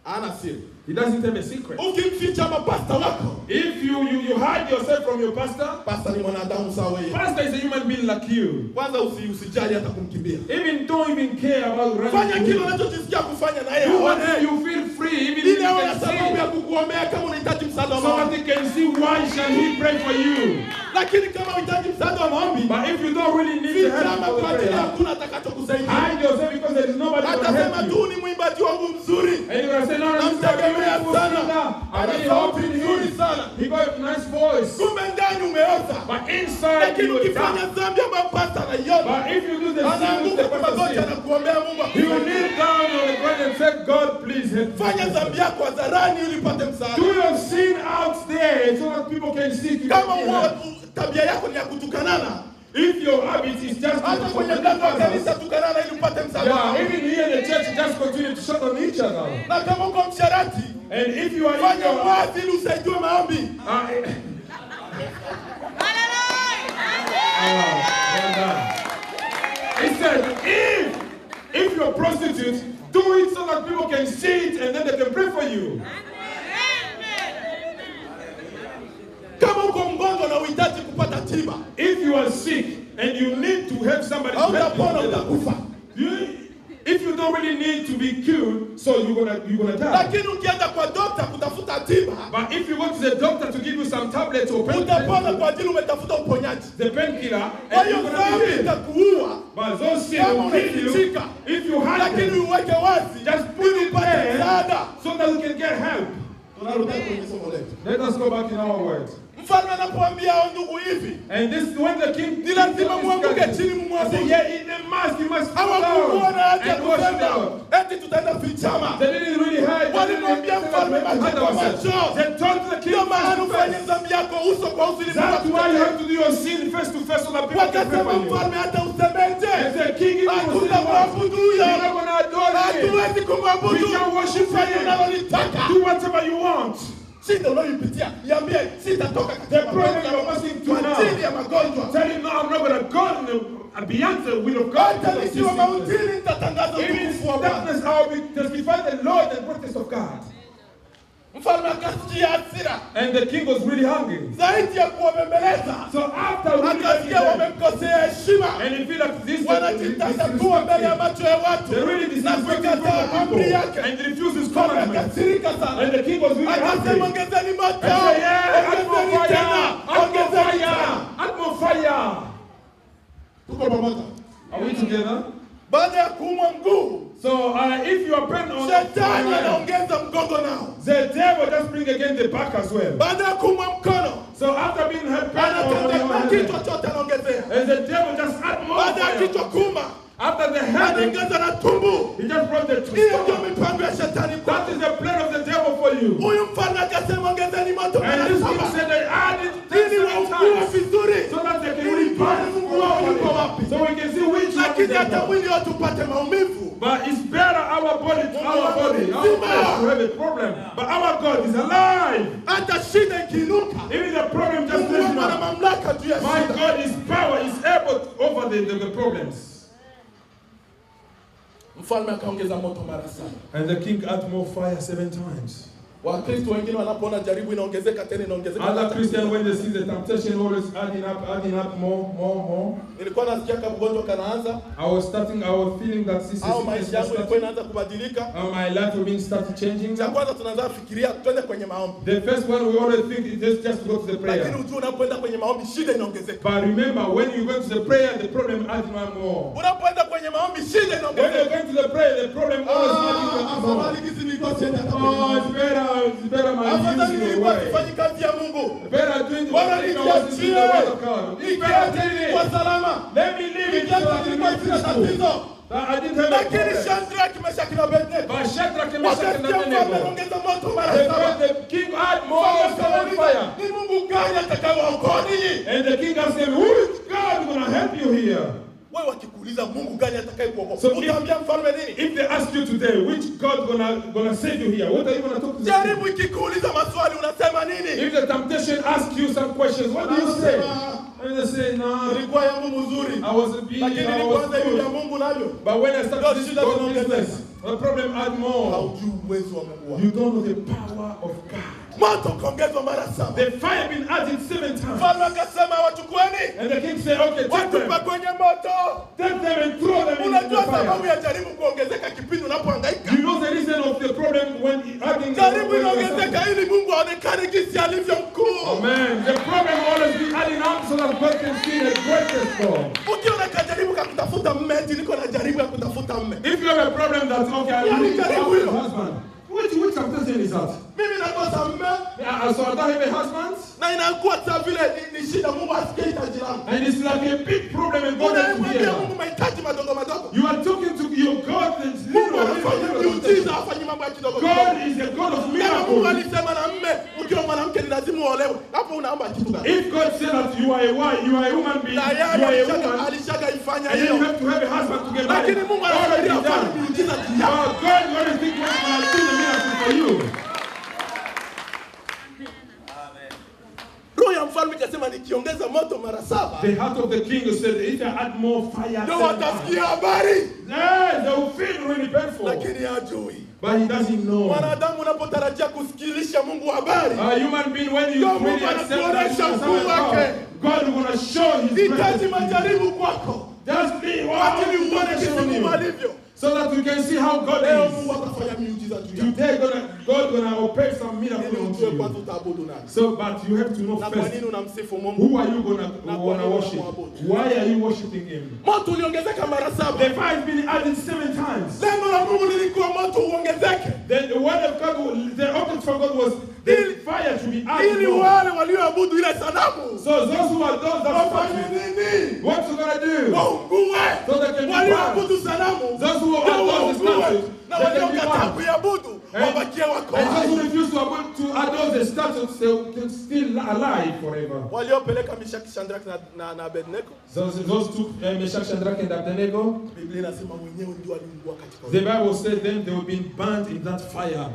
ana siri. He doesn't have a secret. Ukimficha mapasta wako, If you hide yourself from your pastor, pasta ni mwanadamu sawa yeye. pastor is a human being like you. Kwanza usijali hata kumkimbia. Don't even care about Fanya running. kile unachojisikia kufanya na yeye You want aone. you feel free, even if Ili you aone can sababu ya see, kukuombea kama unahitaji msaada wa so that maombi. they can see why shall he pray for you. Lakini kama unahitaji msaada wa maombi, But if you don't really need the help fichama of kwa the ajili prayer, hakuna atakachokusaidia. hide yourself because there is nobody to Atasema help tu you. ni mwimbaji wangu mzuri. And you're going to say, no, this is a Namtegemea beautiful sana. singer. I Ana really sauti hope in nzuri him. sana. He got a nice voice. Kumbe ndani umeoza. But inside Lakini you will ukifanya die. dhambi ambayo pasta anaiona, But if you do the sin, anaanguka the kwa person magoti sin, anakuombea Mungu he will akusaidie. kneel down on the ground and say, God, please help me. Fanya dhambi yako hadharani ili upate msaada. Do your sin out there so that people can see you. Kama tabia yako ni ya kutukanana, If your habit is just hata kwenye mlango wa kanisa tukanana ili upate msaada. yeah, even here in the church, just continue to shut on each other. Na kama uko msharati, And if you are in fanya your wazi ili usaidiwe maombi. He said, if you're a prostitute, do it so that people can see it and then they can pray for you. Kama uko mgonjwa na uhitaji kupata tiba, If you are sick and you need to have somebody to help hautapona, you, utakufa. if you don't really need to be cured, so you're gonna die. Lakini ukienda kwa dokta kutafuta kupata tiba, But if you go to the doctor to give you some tablets or utapona painkillers, kwa ajili umetafuta uponyaji. the painkiller, Kwa and hiyo you're gonna dhambi be healed. itakuua. But those sins Kama will kill you unafichika, if you hide lakini them. uweke wazi, Just put it upate there msaada. so that you can get help. Tunarudia kwenye somo letu. Let us go back in our word. Mfalme anapoambia hao ndugu hivi, And this when the king ni lazima muanguke chini I mumwabudu. said, yeah, in the mask you must fall Hawakuona down haja and worship the kusema Lord. eti tutaenda fichama. They didn't really hide. They Walimwambia mfalme macho kwa macho. They told the king Ndio maana face to ufanye face. dhambi yako uso kwa uso ili That's why you have to do your sin face to face so that people can pray wakasema for you. mfalme hata usemeje, And the king is hakuna mwabudu huyo, You're not going to adore him. hatuwezi kumwabudu. We can worship Fanya him. unalolitaka. Do whatever you want. Shida unayoipitia iambie sitatoka The katika problem magonjwa you're passing through kwa now. ajili ya magonjwa. Tell him, no, I'm not going to go beyond the will of God. Hata nikiwa mautini nitatangaza Even in utukufu wa Bwana. darkness, I will testify the Lord and greatness of God. Mfalme akasikia hasira And the king was really hungry. zaidi ya kuwabembeleza, So after really akasikia them, wamemkosea heshima, and he feel like this, wanajitatua mbele ya macho ya watu they really na disrespect kuikataa amri people yake. and refuse his Mfalme commandments. akasirika sana, And the king was really akasema angry. ongezeni moto, And say, yeah, add more ongezeni fire, tena, add more ongezeni fire, tena. add more fire. Tuko pamoja? Are we together? Baada ya kuumwa mguu, So if you are bent on shetani anaongeza mgongo nao. the devil just bring again the back as well. Baada ya kuumwa mkono, So after being helped on anatenda your na hand, kichwa chote anaongezea. and the devil just add more Baada ya fire. kichwa kuuma, After the head, anaongeza na tumbo. he just brought the Hiyo ndio twist. mipango ya shetani That kwako. is the plan of the devil for you. Huyu mfalme akasema ongezeni moto And mara this king saba said they added ili 10 waukue times vizuri, so that they can ili really tuone burn Mungu wao yuko wapi. so we can see which one is Lakini the hata devil. mwili wetu upate maumivu. But it's better our body, our flesh to have a problem. But our God is alive. Hata shida ikiinuka, Even the problem just Mungu lives ana now. mamlaka juu ya My shida. God is power, is able over the problems. Mfalme akaongeza moto mara saba. And the king added more fire 7 times. Wakristo wengine wanapoona jaribu inaongezeka tena inaongezeka. Other Christians, when they see the temptation always adding up more. Nilikuwa nasikia kama mgonjwa kanaanza I was feeling that this au maisha yangu ilikuwa is inaanza kubadilika. my life will be started changing. Cha kwanza tunaanza fikiria twende kwenye maombi. The first one we always think is just to go to the prayer. Lakini ujue unapoenda kwenye maombi shida inaongezeka. But remember, when you go to the prayer, the problem adds one more. Unapoenda kwenye maombi shida When you're inaongezeka. going to the prayer, the problem always adds more. Afadhali kisi nilikuwa sienda hata kwenye Oh, maombi. it's better my Afadhali use your nilikuwa way. sifanyi kazi ya Mungu. Better doing the Bwana thing I was doing the word of God. It's better nikiacha doing nilikuwa it. salama. Let me leave it so Nikiacha I can nilikuwa make sina this tatizo. I didn't have a Lakini problem. Shadrach, Meshach na Abednego But Shadrach, Meshach, and wakasikia mfalme Abednego, anaongeza moto mara they saba. got the king add more seven fire. Ni Mungu gani atakayewaokoa ninyi? And the king asked him, who is God going to help you here? Wewe wakikuuliza Mungu gani atakayekuokoa, So if- utaambia mfalme nini? If they ask you today, which God gonna save you here? What are you gonna talk to them? Jaribu ikikuuliza maswali unasema nini? If the temptation asks you some questions, what do you say? And they say, no, Ilikuwa yangu mzuri. I was a bee, Lakini I was nilipoanza hiyo ya good. Mungu navyo. But when I started Those this shida God zinaongezeka. business, the problem add more. Haujui uwezo wa Mungu wako. You don't know the power of God. Moto ukaongezwa mara saba. The fire been added 7 times. Mfalme akasema wachukueni, And the king said, okay, take watupa them. kwenye moto. Take them and throw them into Unajua the sababu fire. ya jaribu kuongezeka kipindi unapohangaika? You know the reason of the problem when adding Jaribu inaongezeka ili Mungu aonekane jinsi alivyo mkuu. Amen. The problem always be adding up so that God can see the greatest God. Ukiona kajaribu kakutafuta mme, eti niko na jaribu ya kutafuta mme. If you have a problem that's okay, I Yeah, need you to can have do it. a husband. Which temptation is that? Mimi nakosa mme So I don't have a husband? na inakuwa saa vile ni shida, Mungu asikie hitaji langu. And it's like a big problem and God has to Unamwambia hear. Mungu mahitaji madogo madogo. You are talking to your God that's Mungu anafanya little. miujiza, hafanyi mambo ya kidogo God kidogo. is the God of Kama Mungu miracles. alisema na mme, ukiwa mwanamke ni lazima uolewe. Hapo unaomba kitu gani? If God said that you are a wife, you are a human being, Na you yeye are a woman, alishaga ifanya and then you hiyo. have to have a husband to get married. Lakini Mungu Already anafikiria afanye done. miujiza juu yako. But God already think what's going to do the miracle for you. Roho ya mfalme ikasema nikiongeza moto mara saba The heart of the king said, if I add more fire, ndio 7 times, watasikia habari, yeah, they will feel really painful. lakini hajui. But he doesn't know. Mwanadamu unapotarajia kusikilisha Mungu habari, A human being, when you Ndio really Mungu accept that anakuonesha you are ukuu son of wake. God, God is going to show his hitaji greatness. majaribu kwako Just be lakini uone jinsi on Mungu you. alivyo. So that you can see how God Leo is. Mungu atafanya miujiza juu yako. Today, God gonna operate some Ili miracle on ujue kwanza you. utaabudu nani. So, but you have to know Na kwa first, nini unamsifu Mungu? who are you gonna Na kwa nini worship? unamwabudu? Why are you worshiping Him? Moto uliongezeka mara 7. The fire has been added 7 times. Lengo la Mungu lilikuwa moto uongezeke. Then the word of God, the object for God was the fire to be added Ili more. wale walioabudu ile sanamu So those who are those that wafanye are nini? what you gonna do? Waungue. So they can be Walioabudu sanamu Those who are ndio those waungue. statues, Na they can be waliokataa burned. kuiabudu wabakie wako And those who hai. refuse to adore the statues, they will still alive forever. Waliopeleka Meshaki, Shadraka na Abednego, Those two, Meshach, Shadrach, and Abednego, Biblia inasema wenyewe ndio waliungua katika the Bible said then they will be burnt in that fire.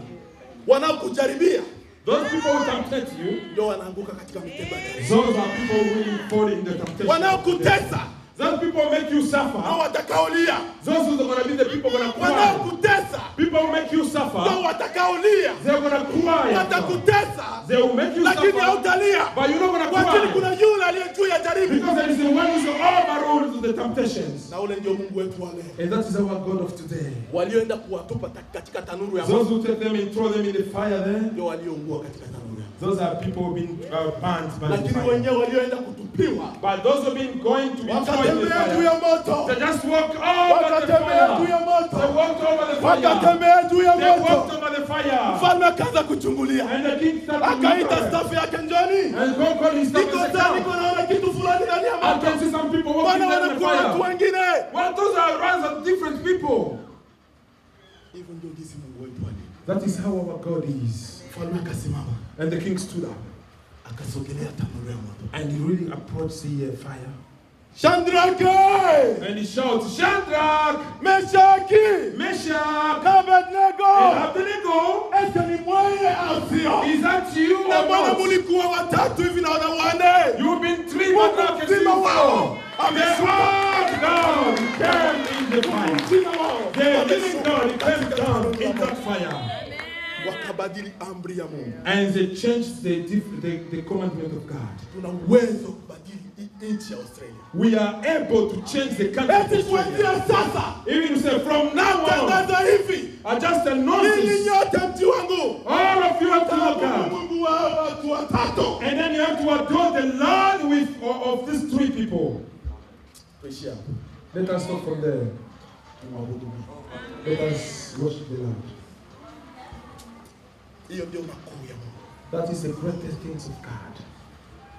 wanaokujaribia Those people who tempt you, ndio wanaanguka katika mitego ya jaribu. those are people who will fall in the temptation. Wanaokutesa Those people make you ndio suffer. watakaolia. Those who are going to be the people going to cry. Wanaokutesa People who make you ndio suffer, watakaolia. they're going to cry. Watakutesa They will make you lakini suffer, hautalia. but you're not going to Lakini cry. kuna yule aliye juu ya jaribu. Because there is the one who's overruled the temptations. Na ule ndio Mungu wetu wa leo. And that is our God of today. Walioenda kuwatupa katika tanuru ya Those moto who take them and throw them in the fire there, ndio walioungua katika tanuru ya moto. those are people who've been burnt by the Lakini fire. wenyewe walioenda kutupiwa But those who've been going to be thrown in the wakatembea juu ya fire, moto. they just walk over the Wakatembea juu fire. ya They moto. walked over the fire. Wakatembea juu ya They walked moto. over the fire. Mfalme akaanza kuchungulia. And the king started to Akaita look staff yake njoni. and God called his staff Niko and sasa said, niko naona kitu fulani ndani ya I moto. can see some people walking Bwana in the wanakuwa watu fire. wengine. Well, those are runs of different people. Hivyo ndio jinsi Mungu wetu alivyo. That is how our God is. Mfalme akasimama, And the king stood up akasogelea tanuru ya moto. and he really approached the fire. Shadraka! And he shouted, Shadrach, Meshaki! Meshach, Abednego! and Abednego, Ese ni mwenye au sio? is that you Na or mbona not? mulikuwa watatu hivi na wanne? You've been 3 Mungu months mzima wao They ameshuka. all down, came in the fire. Mzima wao The living God ameshuka came katika down tanuru ya in that moto. fire. Wakabadili amri ya Mungu. And they changed the commandment of God. Tuna uwezo wa kubadili nchi ya Australia. We are able to change the country of Eti Australia. kuanzia sasa Even to say from now on, tangaza hivi, I just ninyi announce nyote mji wangu all of you have to look mtaabudu up. Mungu wa watu watatu. And then you have to adore the Lord with of these 3 people. Tuishie hapo. Let us stop from there. Tumwabudu Mungu. Let us worship the Lord. Hiyo ndio makuu ya Mungu. That is the greatest things of God.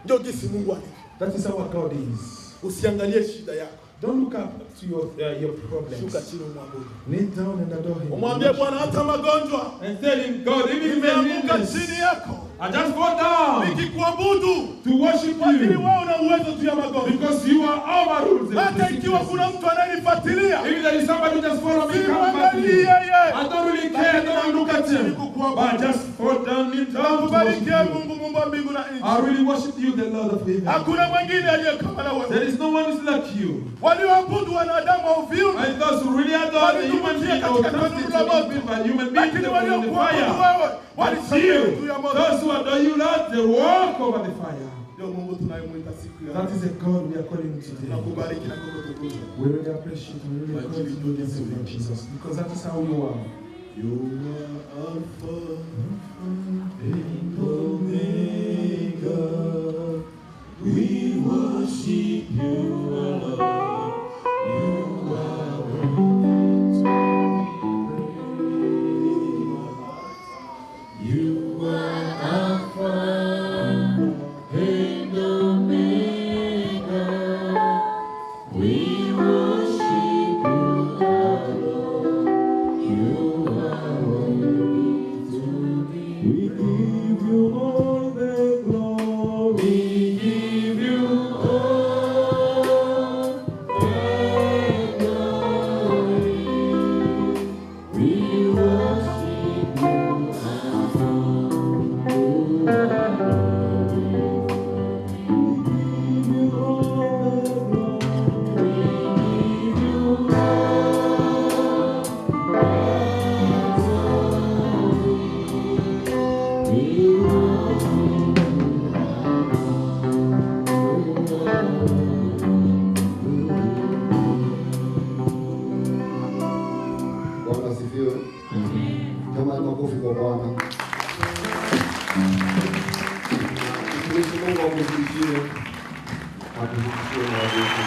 Ndio jinsi Mungu alivyo. That is how God is. Usiangalie shida yako. Don't look up to your problems. Shuka chini umwabudu. Kneel down and adore Him. Umwambie Bwana hata magonjwa And tell Him, God, even if nimeanguka I chini yako. I just fall down Nikikuabudu to worship lakini you wewe una uwezo juu ya magonjwa. because you are overruled. the Hata ikiwa sicknesses. kuna mtu anayenifuatilia, If there is somebody who just follow me, come back to simwangalie me. yeye. I don't really care. I don't look at him. But just fall down, kneel down to worship Kubarikia you. Mungu Mungu wa mbingu na nchi. I really worship you, the Lord of heaven. Hakuna mwingine aliye kama na There wewe. is no one who's like you. Walioabudu wanadamu wa uvivu, And those who really adore the human being or trusted to be by human beings, lakini they will in the waliokuabudu fire. wewe But walisafiri juu ya you, moto. those who adore you, Lord, they walk over the fire. Ndio Mungu tunayemwita siku ya That leo. is a God we are calling today. Tunakubariki na kukutukuza. We really appreciate, we really call you this Lord Jesus, because that is how you are. You are Alpha and Omega, we worship you, Lord. You are worthy to be praised. You are Alpha and Omega, we worship you, Lord. You are worthy to be praised. We give you all Mtumishi Mungu akuzidishie na wetu.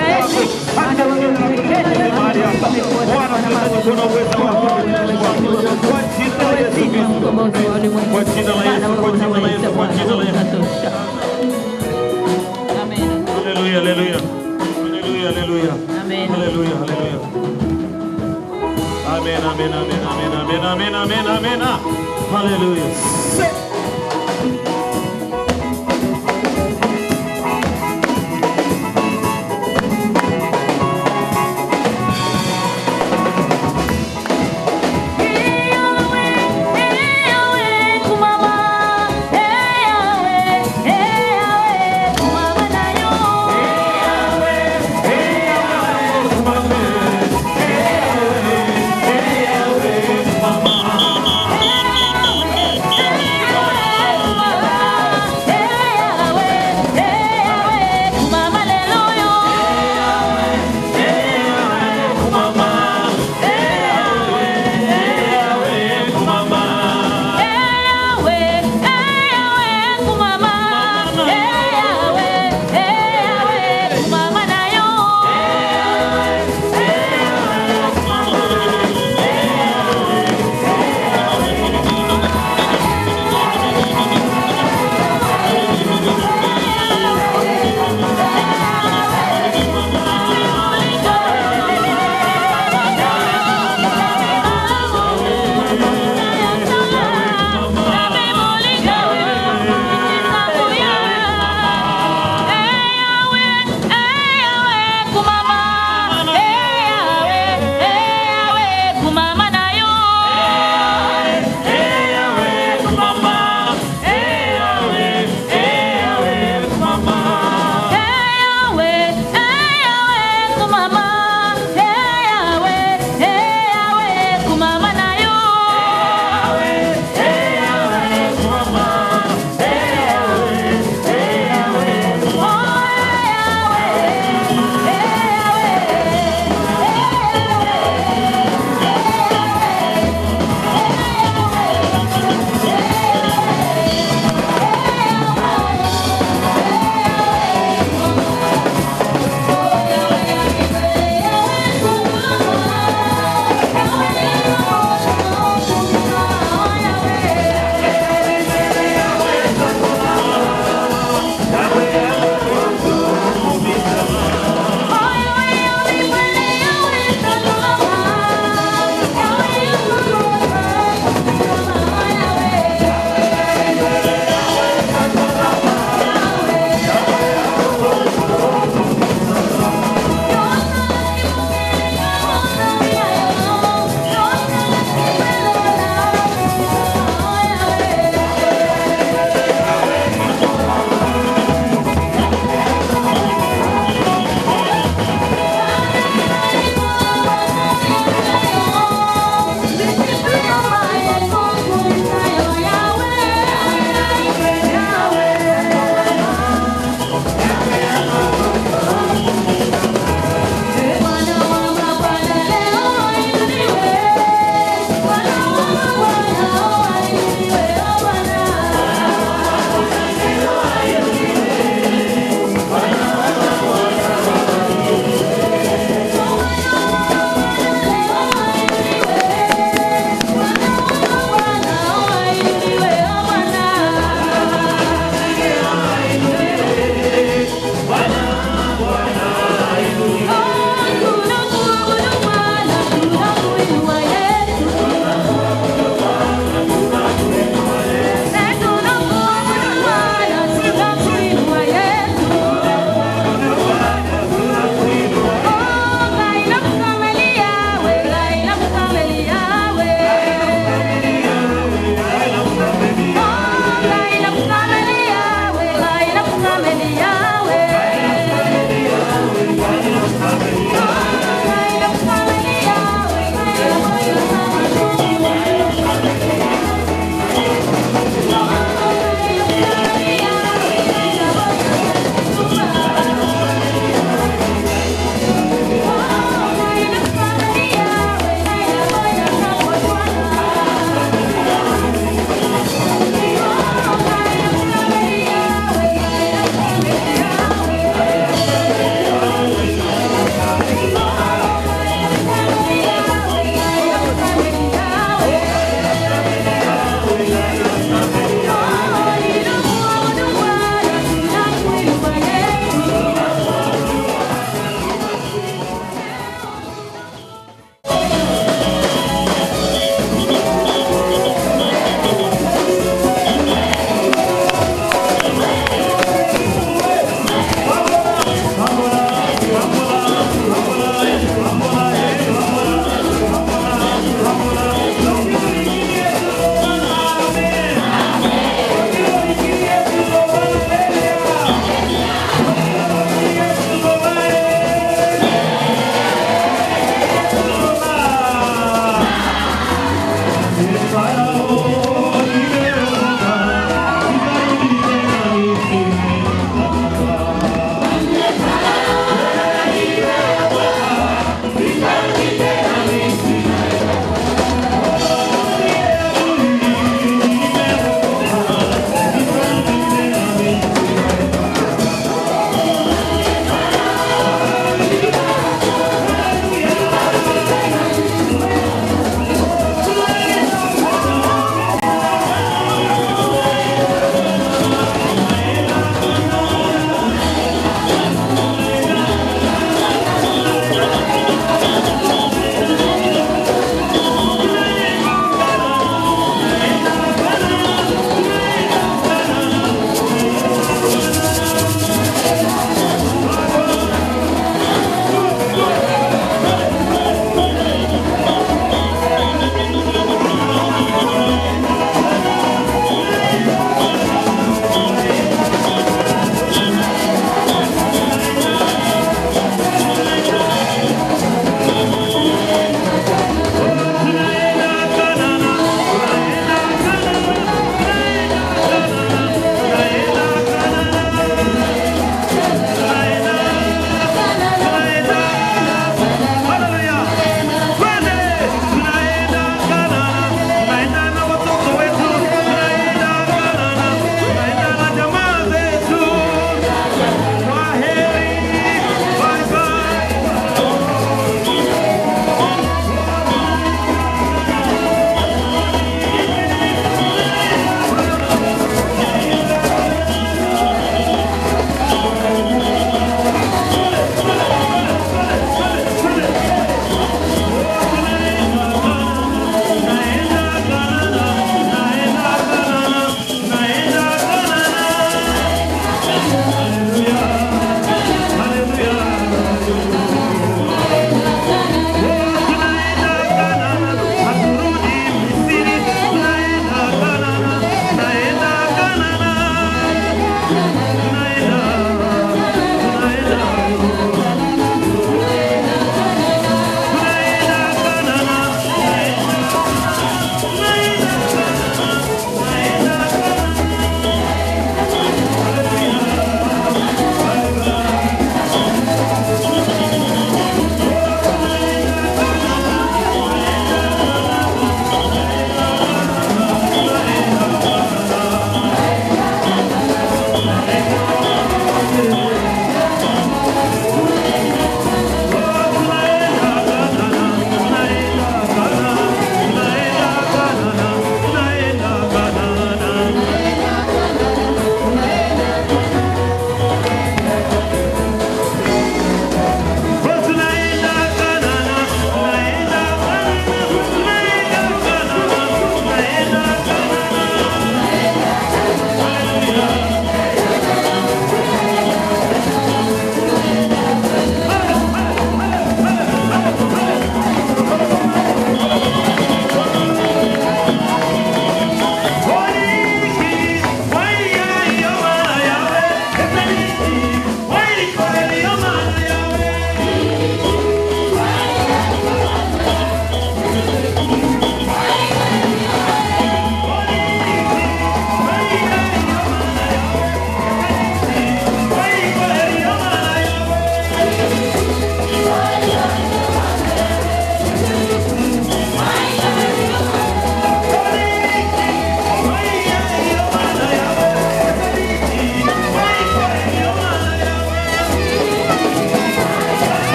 Hey,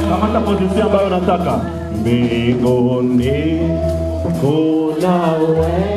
Kamata position ambayo unataka. Mbinguni kuna wewe.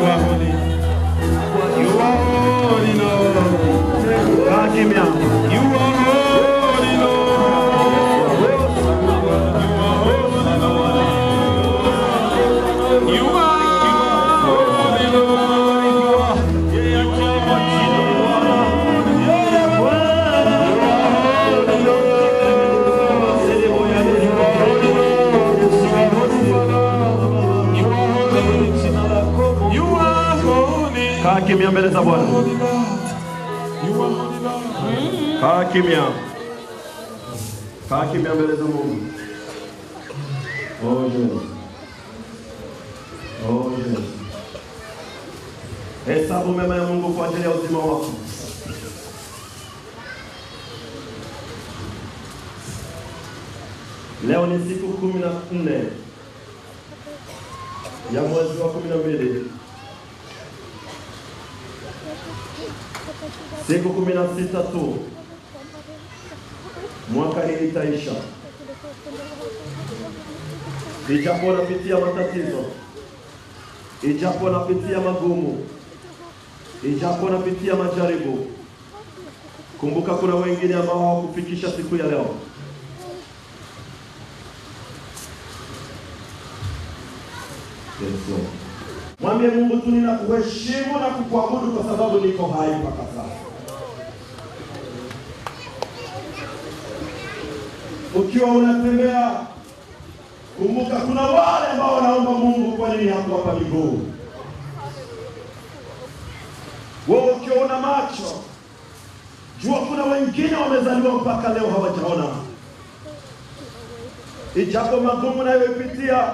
are holy. You are holy, Lord. Kakimia. You are holy, Lord. You are holy, Lord. Kaa kimya mbele za Bwana. Kaa kimya. Kaa kimya mbele za Mungu. Oh yes. Oh yes. Hesabu mema ya Mungu kwa ajili ya uzima wako. Leo ni siku 14 ya mwezi wa 12. Siku 16 tu mwaka hii itaisha. Ijapo napitia matatizo, ijapo napitia magumu, ijapo napitia majaribu, kumbuka kuna wengine ambao hawakufikisha siku ya leo. Yesu. Mwambie Mungu tu ninakuheshimu na kukuabudu kwa sababu niko hai mpaka sasa. Ukiwa unatembea, kumbuka kuna wale ambao wanaomba Mungu kwa nini hakuwapa miguu. Wewe ukiwa una macho, jua kuna wengine wamezaliwa mpaka leo hawajaona. Ijapo magumu unayopitia,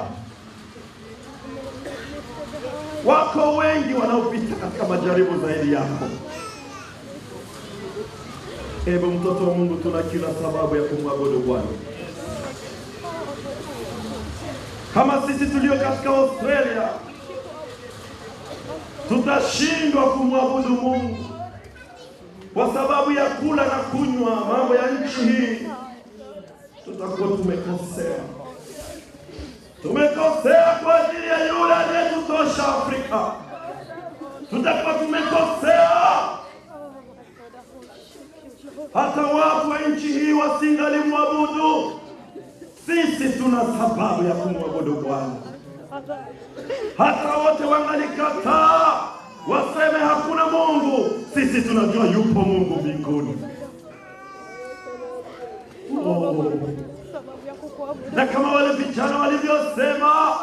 wako wengi wanaopita katika majaribu zaidi yako. Hebu mtoto wa Mungu, tuna kila sababu ya kumwabudu Bwana. Kama sisi tulio katika Australia tutashindwa kumwabudu Mungu kwa sababu ya kula na kunywa, mambo ya nchi hii, tutakuwa tumekosea. Tumekosea kwa ajili ya yule aliyetutosha Afrika. Tutakuwa tumekosea hata watu wa nchi hii wasingalimwabudu. Sisi tuna sababu ya kumwabudu Bwana. Hata wote wangalikataa waseme hakuna Mungu, sisi tunajua yupo Mungu mbinguni. Oh. Na kama wale vijana walivyosema,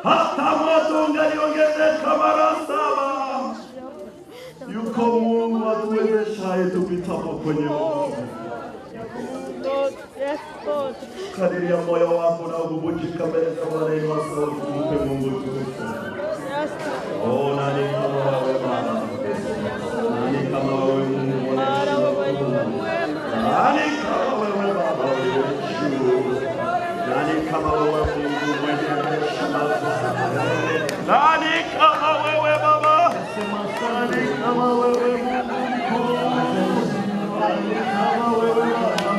hata moto ungaliongezeka mara 7. Yuko Mungu atuwezeshaye tupitapo kwenye moto. Kadiri ya moyo wako na ububujika mbele za Bwana, inua sauti, mpe Mungu tukufu. Oh, nani kama wewe Baba? Nani kama wewe Mungu? Nani kama wewe Baba? Nani kama wewe Mungu mwenye heshima? Nani kama wewe Baba? Nani kama wewe Mungu mkuu? Nani kama wewe Baba?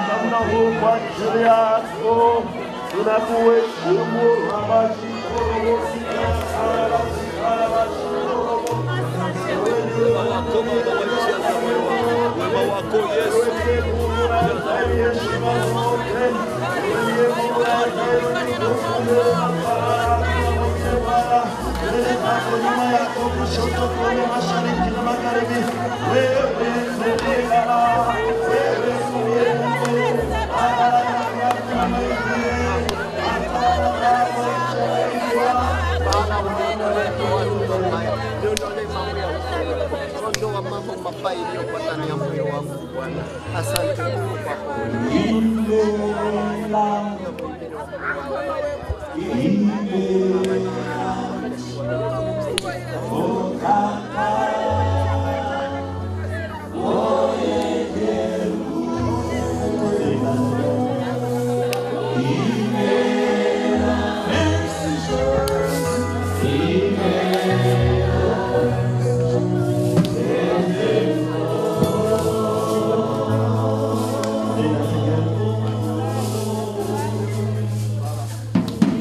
Namna huu kwa ajili yako tunakuheshimu. Wema wako Yesu. Ondoa mambo mabaya yaliyokuwa ndani ya moyo wangu Bwana. Asante Mungu kwa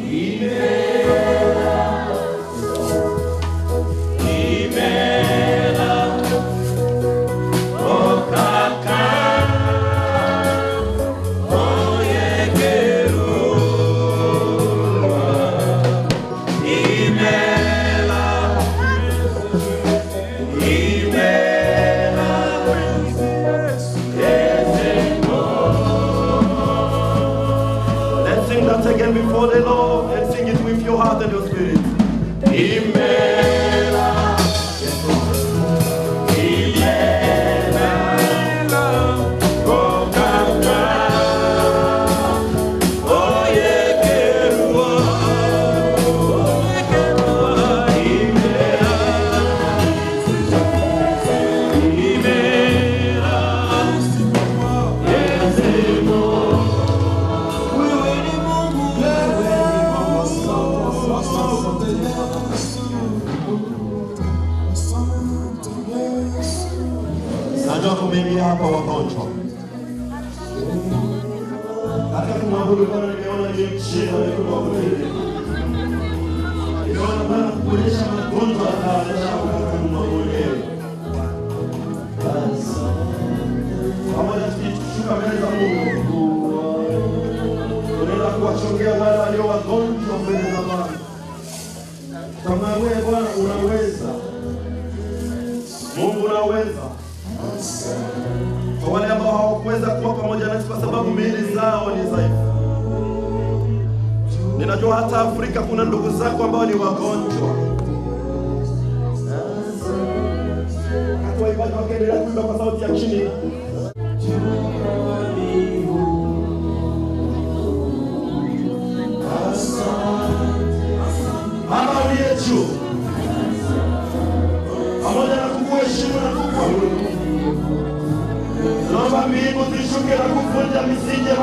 Amen. Najua kumeingia hapa wagonjwa. Hata kumwabudu Bwana nimeona ni mchina kwa kweli. Nimeona Bwana kuonyesha magonjwa haya kwa kumwabudu. Pamoja tukishuka mbele za Mungu. Tunaenda kuwachongea wale walio wagonjwa mbele za Bwana. Kama wewe Bwana unaweza. Mungu unaweza. Kwa wale ambao hawakuweza kuwa pamoja nasi kwa sababu miili zao ni dhaifu. Ninajua hata Afrika kuna ndugu zako ambao ni wagonjwa. Hata waimbaji wakaendelea kuimba kwa sauti ya chini. Baba uliye juu, pamoja na kukuheshimu na kukuabudu, naomba mbingu zishuke na kuvunja misingi ya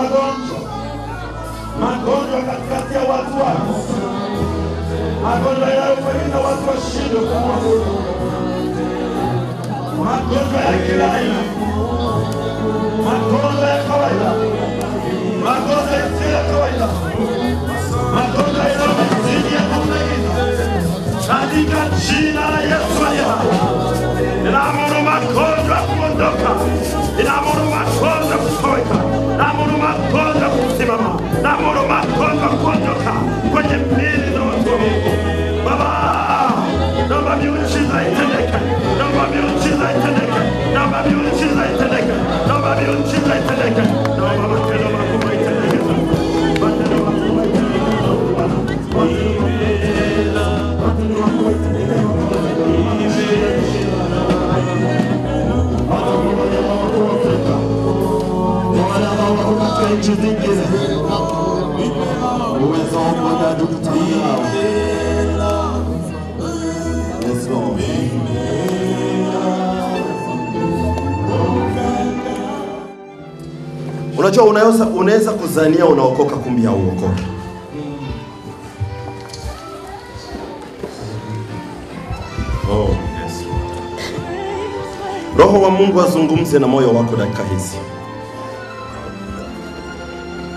magonjwa katikati ya watu wako, magonjwa yanayofanyika watu washindwe kuabudu, magonjwa ya kila aina, magonjwa ya kawaida, magonjwa yasiyo ya kawaida, magonjwa yanayomizidi ya kunaina, katika jina la Yesu aliye hai, ninaamuru magonjwa kuondoka, ninaamuru magonjwa kutoweka, ninaamuru magonjwa kusimama, ninaamuru magonjwa kuondoka kwenye miili za watu wa Mungu. Baba, naomba miujiza itendeke, naomba miujiza itendeke, naomba miujiza itendeke, naomba miujiza itendeke, naomba matendo makubwa itendeke, matendo makubwa itendeke, nchi zingine uwezo mmoja tukutangia. Let's go. Unajua unaweza kuzania unaokoka kumbe hauokoki. Oh, yes. Roho wa Mungu azungumze na moyo wako dakika hizi.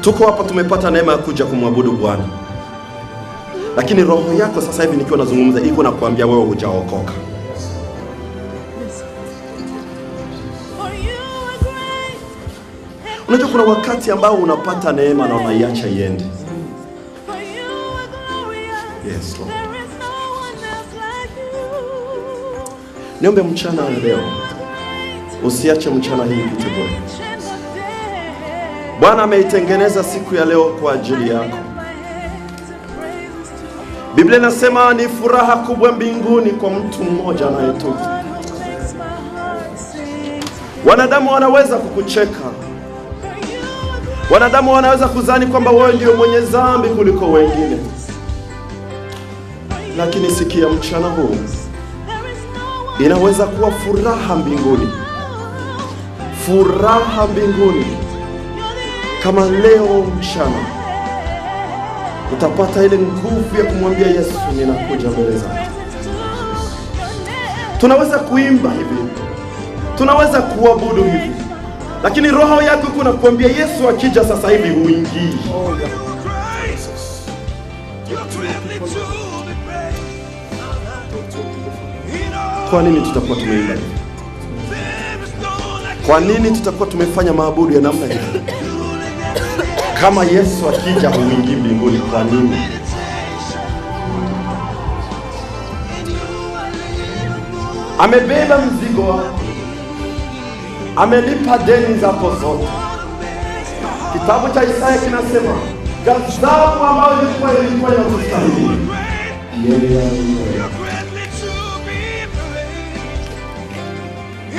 Tuko hapa tumepata neema ya kuja kumwabudu Bwana. Lakini roho yako sasa hivi nikiwa nazungumza iko na kuambia wewe hujaokoka. Unajua kuna wakati ambao unapata neema na unaiacha iende. Yes, Lord. Niombe mchana leo usiache mchana hii kitu bora. Bwana ameitengeneza siku ya leo kwa ajili yako. Biblia inasema ni furaha kubwa mbinguni kwa mtu mmoja anayetubu. Wanadamu wanaweza kukucheka. Wanadamu wanaweza kudhani kwamba wewe ndio mwenye dhambi kuliko wengine. Lakini sikia mchana huu, inaweza kuwa furaha mbinguni. Furaha mbinguni. Kama leo mchana utapata ile nguvu ya kumwambia Yesu, ninakuja mbele zako. Tunaweza kuimba hivi, tunaweza kuabudu hivi, lakini roho yako kuna kuambia Yesu akija sasa hivi huingii. Kwa nini tutakuwa tumeimba hivi? Kwa nini tutakuwa tumefanya maabudu ya namna hii? Kama Yesu akija huingii mbinguni, kwa nini? Amebeba mzigo wako. Amelipa deni zako zote. Kitabu cha Isaya kinasema, ghadhabu ambayo ilikuwa inakustahili Yeye anaweza.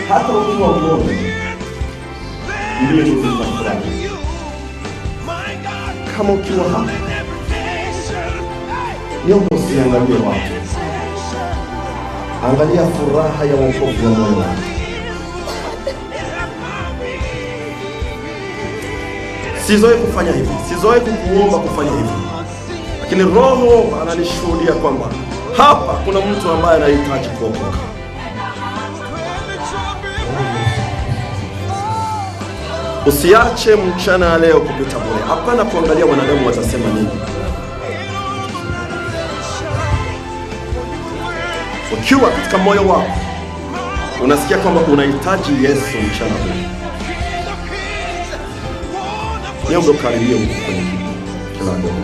Hata ukiwa mgonjwa, ile ndio furahi. Kama ukiwa hapa, niombe usiangalie watu. Angalia furaha ya wokovu wa moyo wako. Sizoe kufanya hivi, sizoe kukuomba kufanya hivi, lakini Roho ananishuhudia kwamba hapa kuna mtu ambaye anahitaji kuokoka. Usiache mchana leo kupita bure. Hapana kuangalia wanadamu watasema nini. Ukiwa katika moyo wako unasikia kwamba unahitaji Yesu mchana huu, niombe ukaribie huko kwenye kila goli.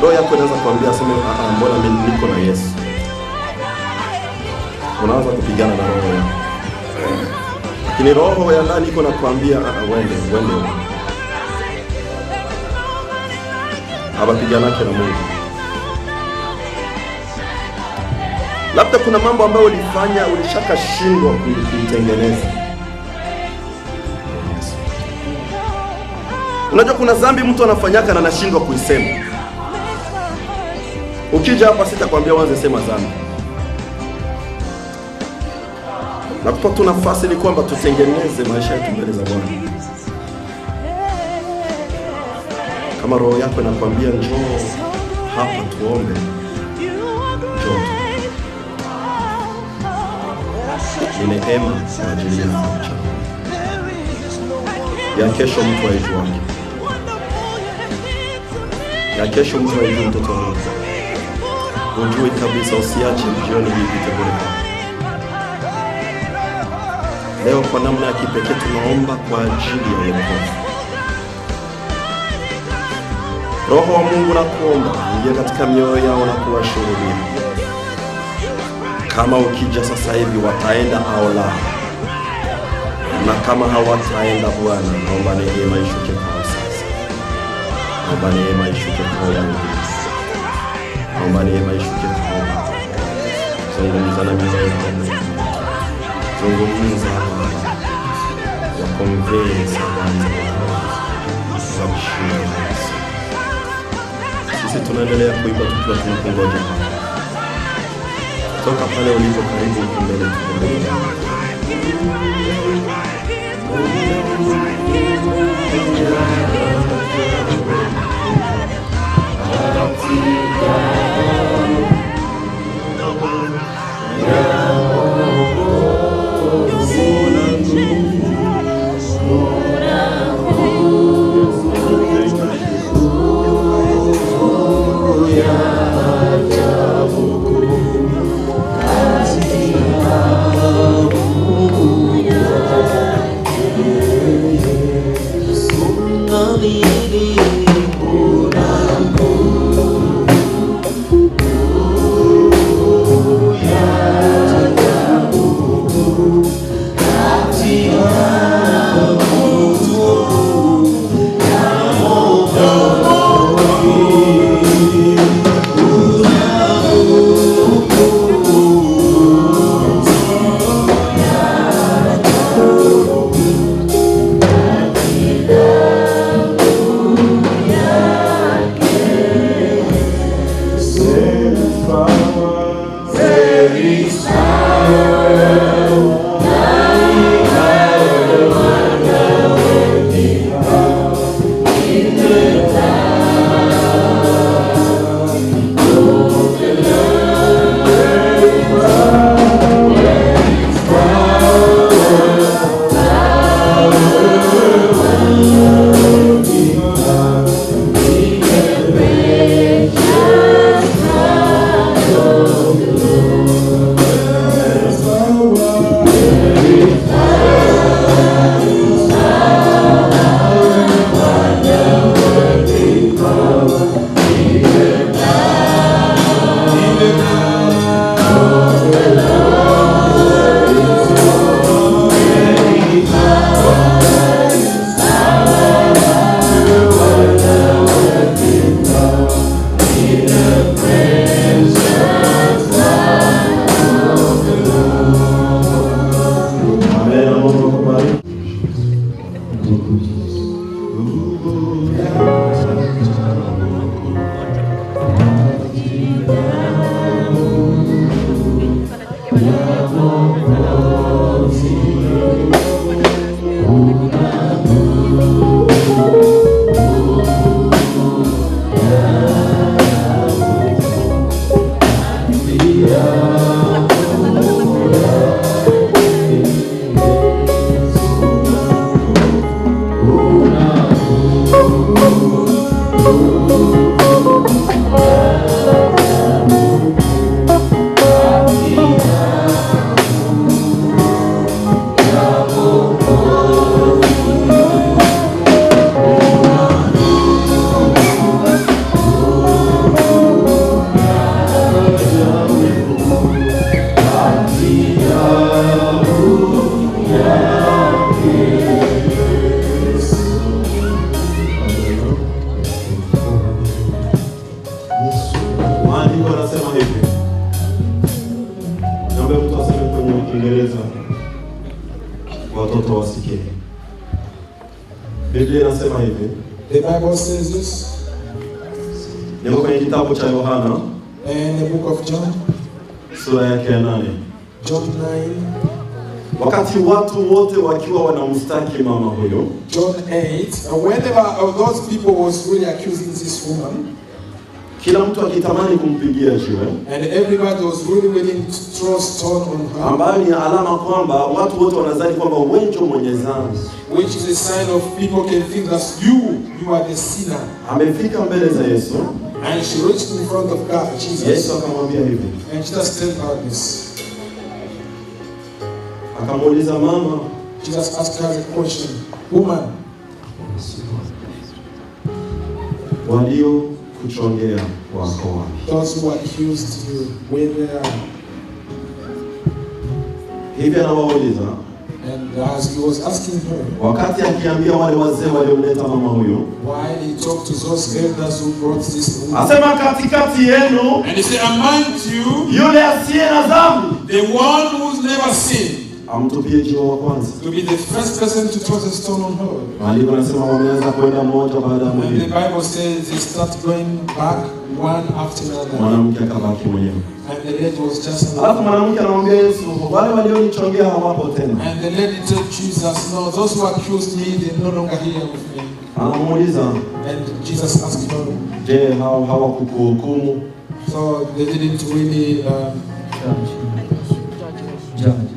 Roho yako inaweza kuambia aseme mbona mimi niko na Yesu. Unaanza kupigana na roho yako. Lakini roho ya ndani iko na kuambia wende. Habapiganake na Mungu. Labda kuna mambo ambayo ulifanya ulishaka shindwa kuitengeneza. Unajua kuna dhambi mtu anafanyaka na anashindwa kuisema. Ukija hapa sitakwambia uanze sema dhambi. Nakupa tu nafasi ni kwamba tutengeneze maisha yetu mbele za Bwana. Kama roho yako inakwambia njoo hapa tuombe, njoo. Ni neema kwa ajili yako. Ya kesho mtu aijua. Ya kesho mtu aijua mtoto wako. Ujue kabisa, usiache jioni hii ipite bure. Leo kwa namna ya kipekee tunaomba kwa ajili ya wokovu. Roho wa Mungu nakuomba ingia katika mioyo yao na kuwashuhudia. Kama ukija sasa hivi wataenda au la. Na kama hawataenda Bwana, naomba neema ishuke kwa sasa. Naomba neema ishuke kwa wangu. Naomba neema ishuke kwa wangu. Zungumza na mioyo yao. Zungumza ya convince sisi tunaendelea kuimba tukiwa tunakungoja. Toka pale ulipo karibu mbele Love The Bible says this. Niko kwenye kitabu cha Yohana. And the book of John. Sura yake ya 8. John 9. Wakati watu wote wakiwa wanamstaki mama huyo. John 8. Whenever those people was really accusing this woman. Kila mtu akitamani kumpigia jiwe. And everybody was really willing to throw stone on her. Ambayo ni alama kwamba watu wote wanadhani kwamba wewe ndio mwenye dhambi. Which is a sign of people can think that you are the sinner. Amefika mbele za Yesu. And she reached in front of God, Jesus. Yesu akamwambia hivi. And Jesus told her this. Akamuuliza mama. Jesus asked her a question. Woman. Walio kuchongea wako wapi? Those who accused you, where they are. Hivi anawauliza. And as he was asking her, wakati akiambia wale wazee waliomleta mama huyo, while he talked to those elders who brought this woman, asema katikati yenu, and he said, among you, yule asiye na dhambi, the one who's never sinned, amtupie jiwe wa kwanza. to be the first person to toss a stone on her. Maandiko yanasema wameanza kwenda mmoja baada ya And the mwingine. Bible says they start going back one after another. Mwanamke akabaki mwenyewe. And the lady was just Alafu mwanamke anamwambia Yesu, wale walionichongea hawapo tena. and the lady told Jesus, no, those who accused me, they're no longer here with me. Anamuuliza, And Jesus asked her, je, hao hawakukuhukumu? so they didn't really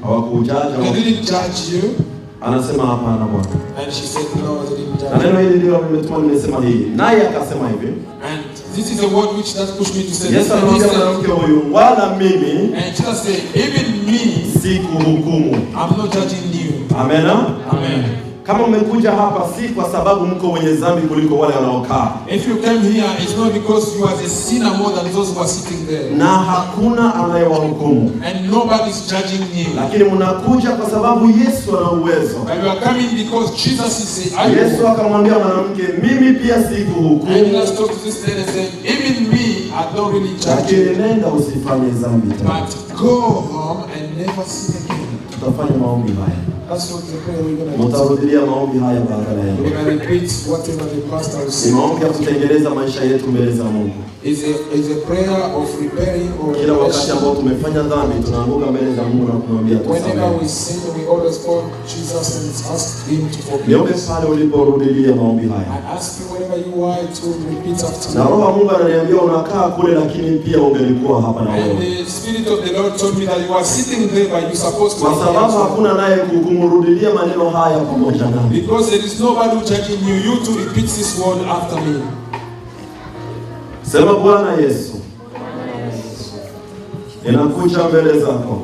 Hawakujaja? they didn't judge you? Anasema hapana Bwana. And she said, no, they didn't Na judge neno you. hili ndilo nimetuma nimesema hii. Naye akasema hivi. And this is the word which that pushed me to say Yesu this. And he anamwambia said, mwanamke huyu, wala mimi and Jesus said, even me, sikuhukumu. I'm not judging you. Amena? Amen. Kama umekuja hapa si kwa sababu mko wenye dhambi kuliko wale wanaokaa. If you came here, it's not because you are a sinner more than those who are sitting there. Na hakuna anayewahukumu. And nobody's judging you. Lakini mnakuja kwa sababu Yesu ana uwezo. But you are coming because Jesus is the Yesu akamwambia mwanamke, mimi pia sikuhukumu. And Jesus talked to this lady and said, even me, I don't really judge Lakini you. nenda usifanye dhambi tena. But go home and never sin again. Tutafanya maombi haya. That's what the prayer we're going to do. Mtarudia maombi haya baadaye. We're going to repeat whatever the pastor will Ni say. maombi ya kutengeneza maisha yetu mbele za Mungu. Is a prayer of repairing or Kila wakati ambao tumefanya dhambi tunaanguka mbele za Mungu na kumwambia whenever tusamehe. we sin, we always call Jesus and ask Him to forgive Niombe us. pale uliporudilia maombi haya. I ask you whenever you are to repeat after Na me. Roho wa Mungu ananiambia unakaa kule lakini pia ungelikuwa hapa na And wewe. the Spirit of the Lord told me that you are sitting there but you're supposed to Kwa be sababu here. hakuna naye kumrudilia maneno haya pamoja nami. Because there is nobody judging you. You to repeat this word after me. Sema Bwana Yesu, ninakuja mbele zako.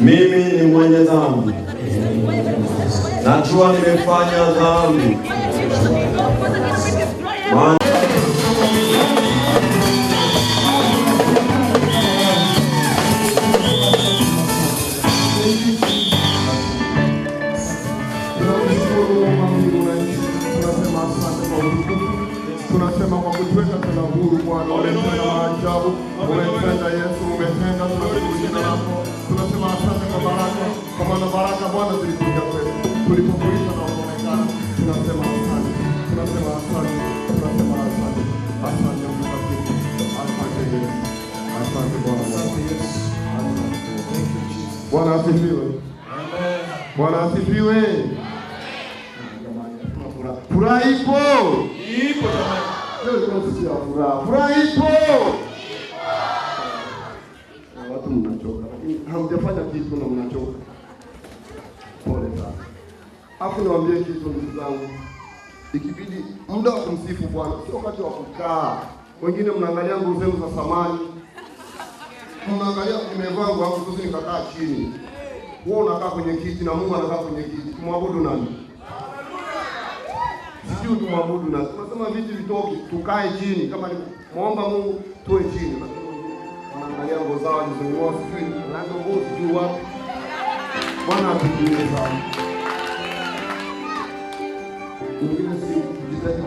Mimi ni mwenye dhambi. Najua nimefanya dhambi. Tunasema kwa kutuweka tena huru Bwana, umetenda maajabu, umetenda Yesu, umetenda, tunashukuru jina lako. Tunasema asante kwa baraka, kwa maana baraka Bwana zilikuja kwetu. Tulipokuita na ukaonekana, tunasema asante. Tunasema asante. Tunasema asante. Asante Mtakatifu. Asante Yesu. Asante Bwana. Bwana asifiwe. Bwana asifiwe. Furaha ipo. Ipo jamani. Leo tunasikia furaha. Furaha ipo. Watu mnachoka. Hamjafanya kitu na mnachoka. Pole sana. Hapo niwaambie kitu ndugu zangu. ikibidi muda wa kumsifu Bwana, sio wakati wa kukaa. Wengine mnaangalia nguo zenu za samani, mnaangalia nimevaa nguo yangu sasa nikakaa chini. Wewe unakaa kwenye kiti na Mungu anakaa kwenye kiti. Tumwabudu nani? Sio tumwabudu nani? Tunasema viti vitoki, tukae chini. Kama ni muomba Mungu tuwe chini. Wanaangalia nguo zao walizonunua sijui, nazo nguo sijui wapi. Bwana atujalie sana. Mwingine si jitahidi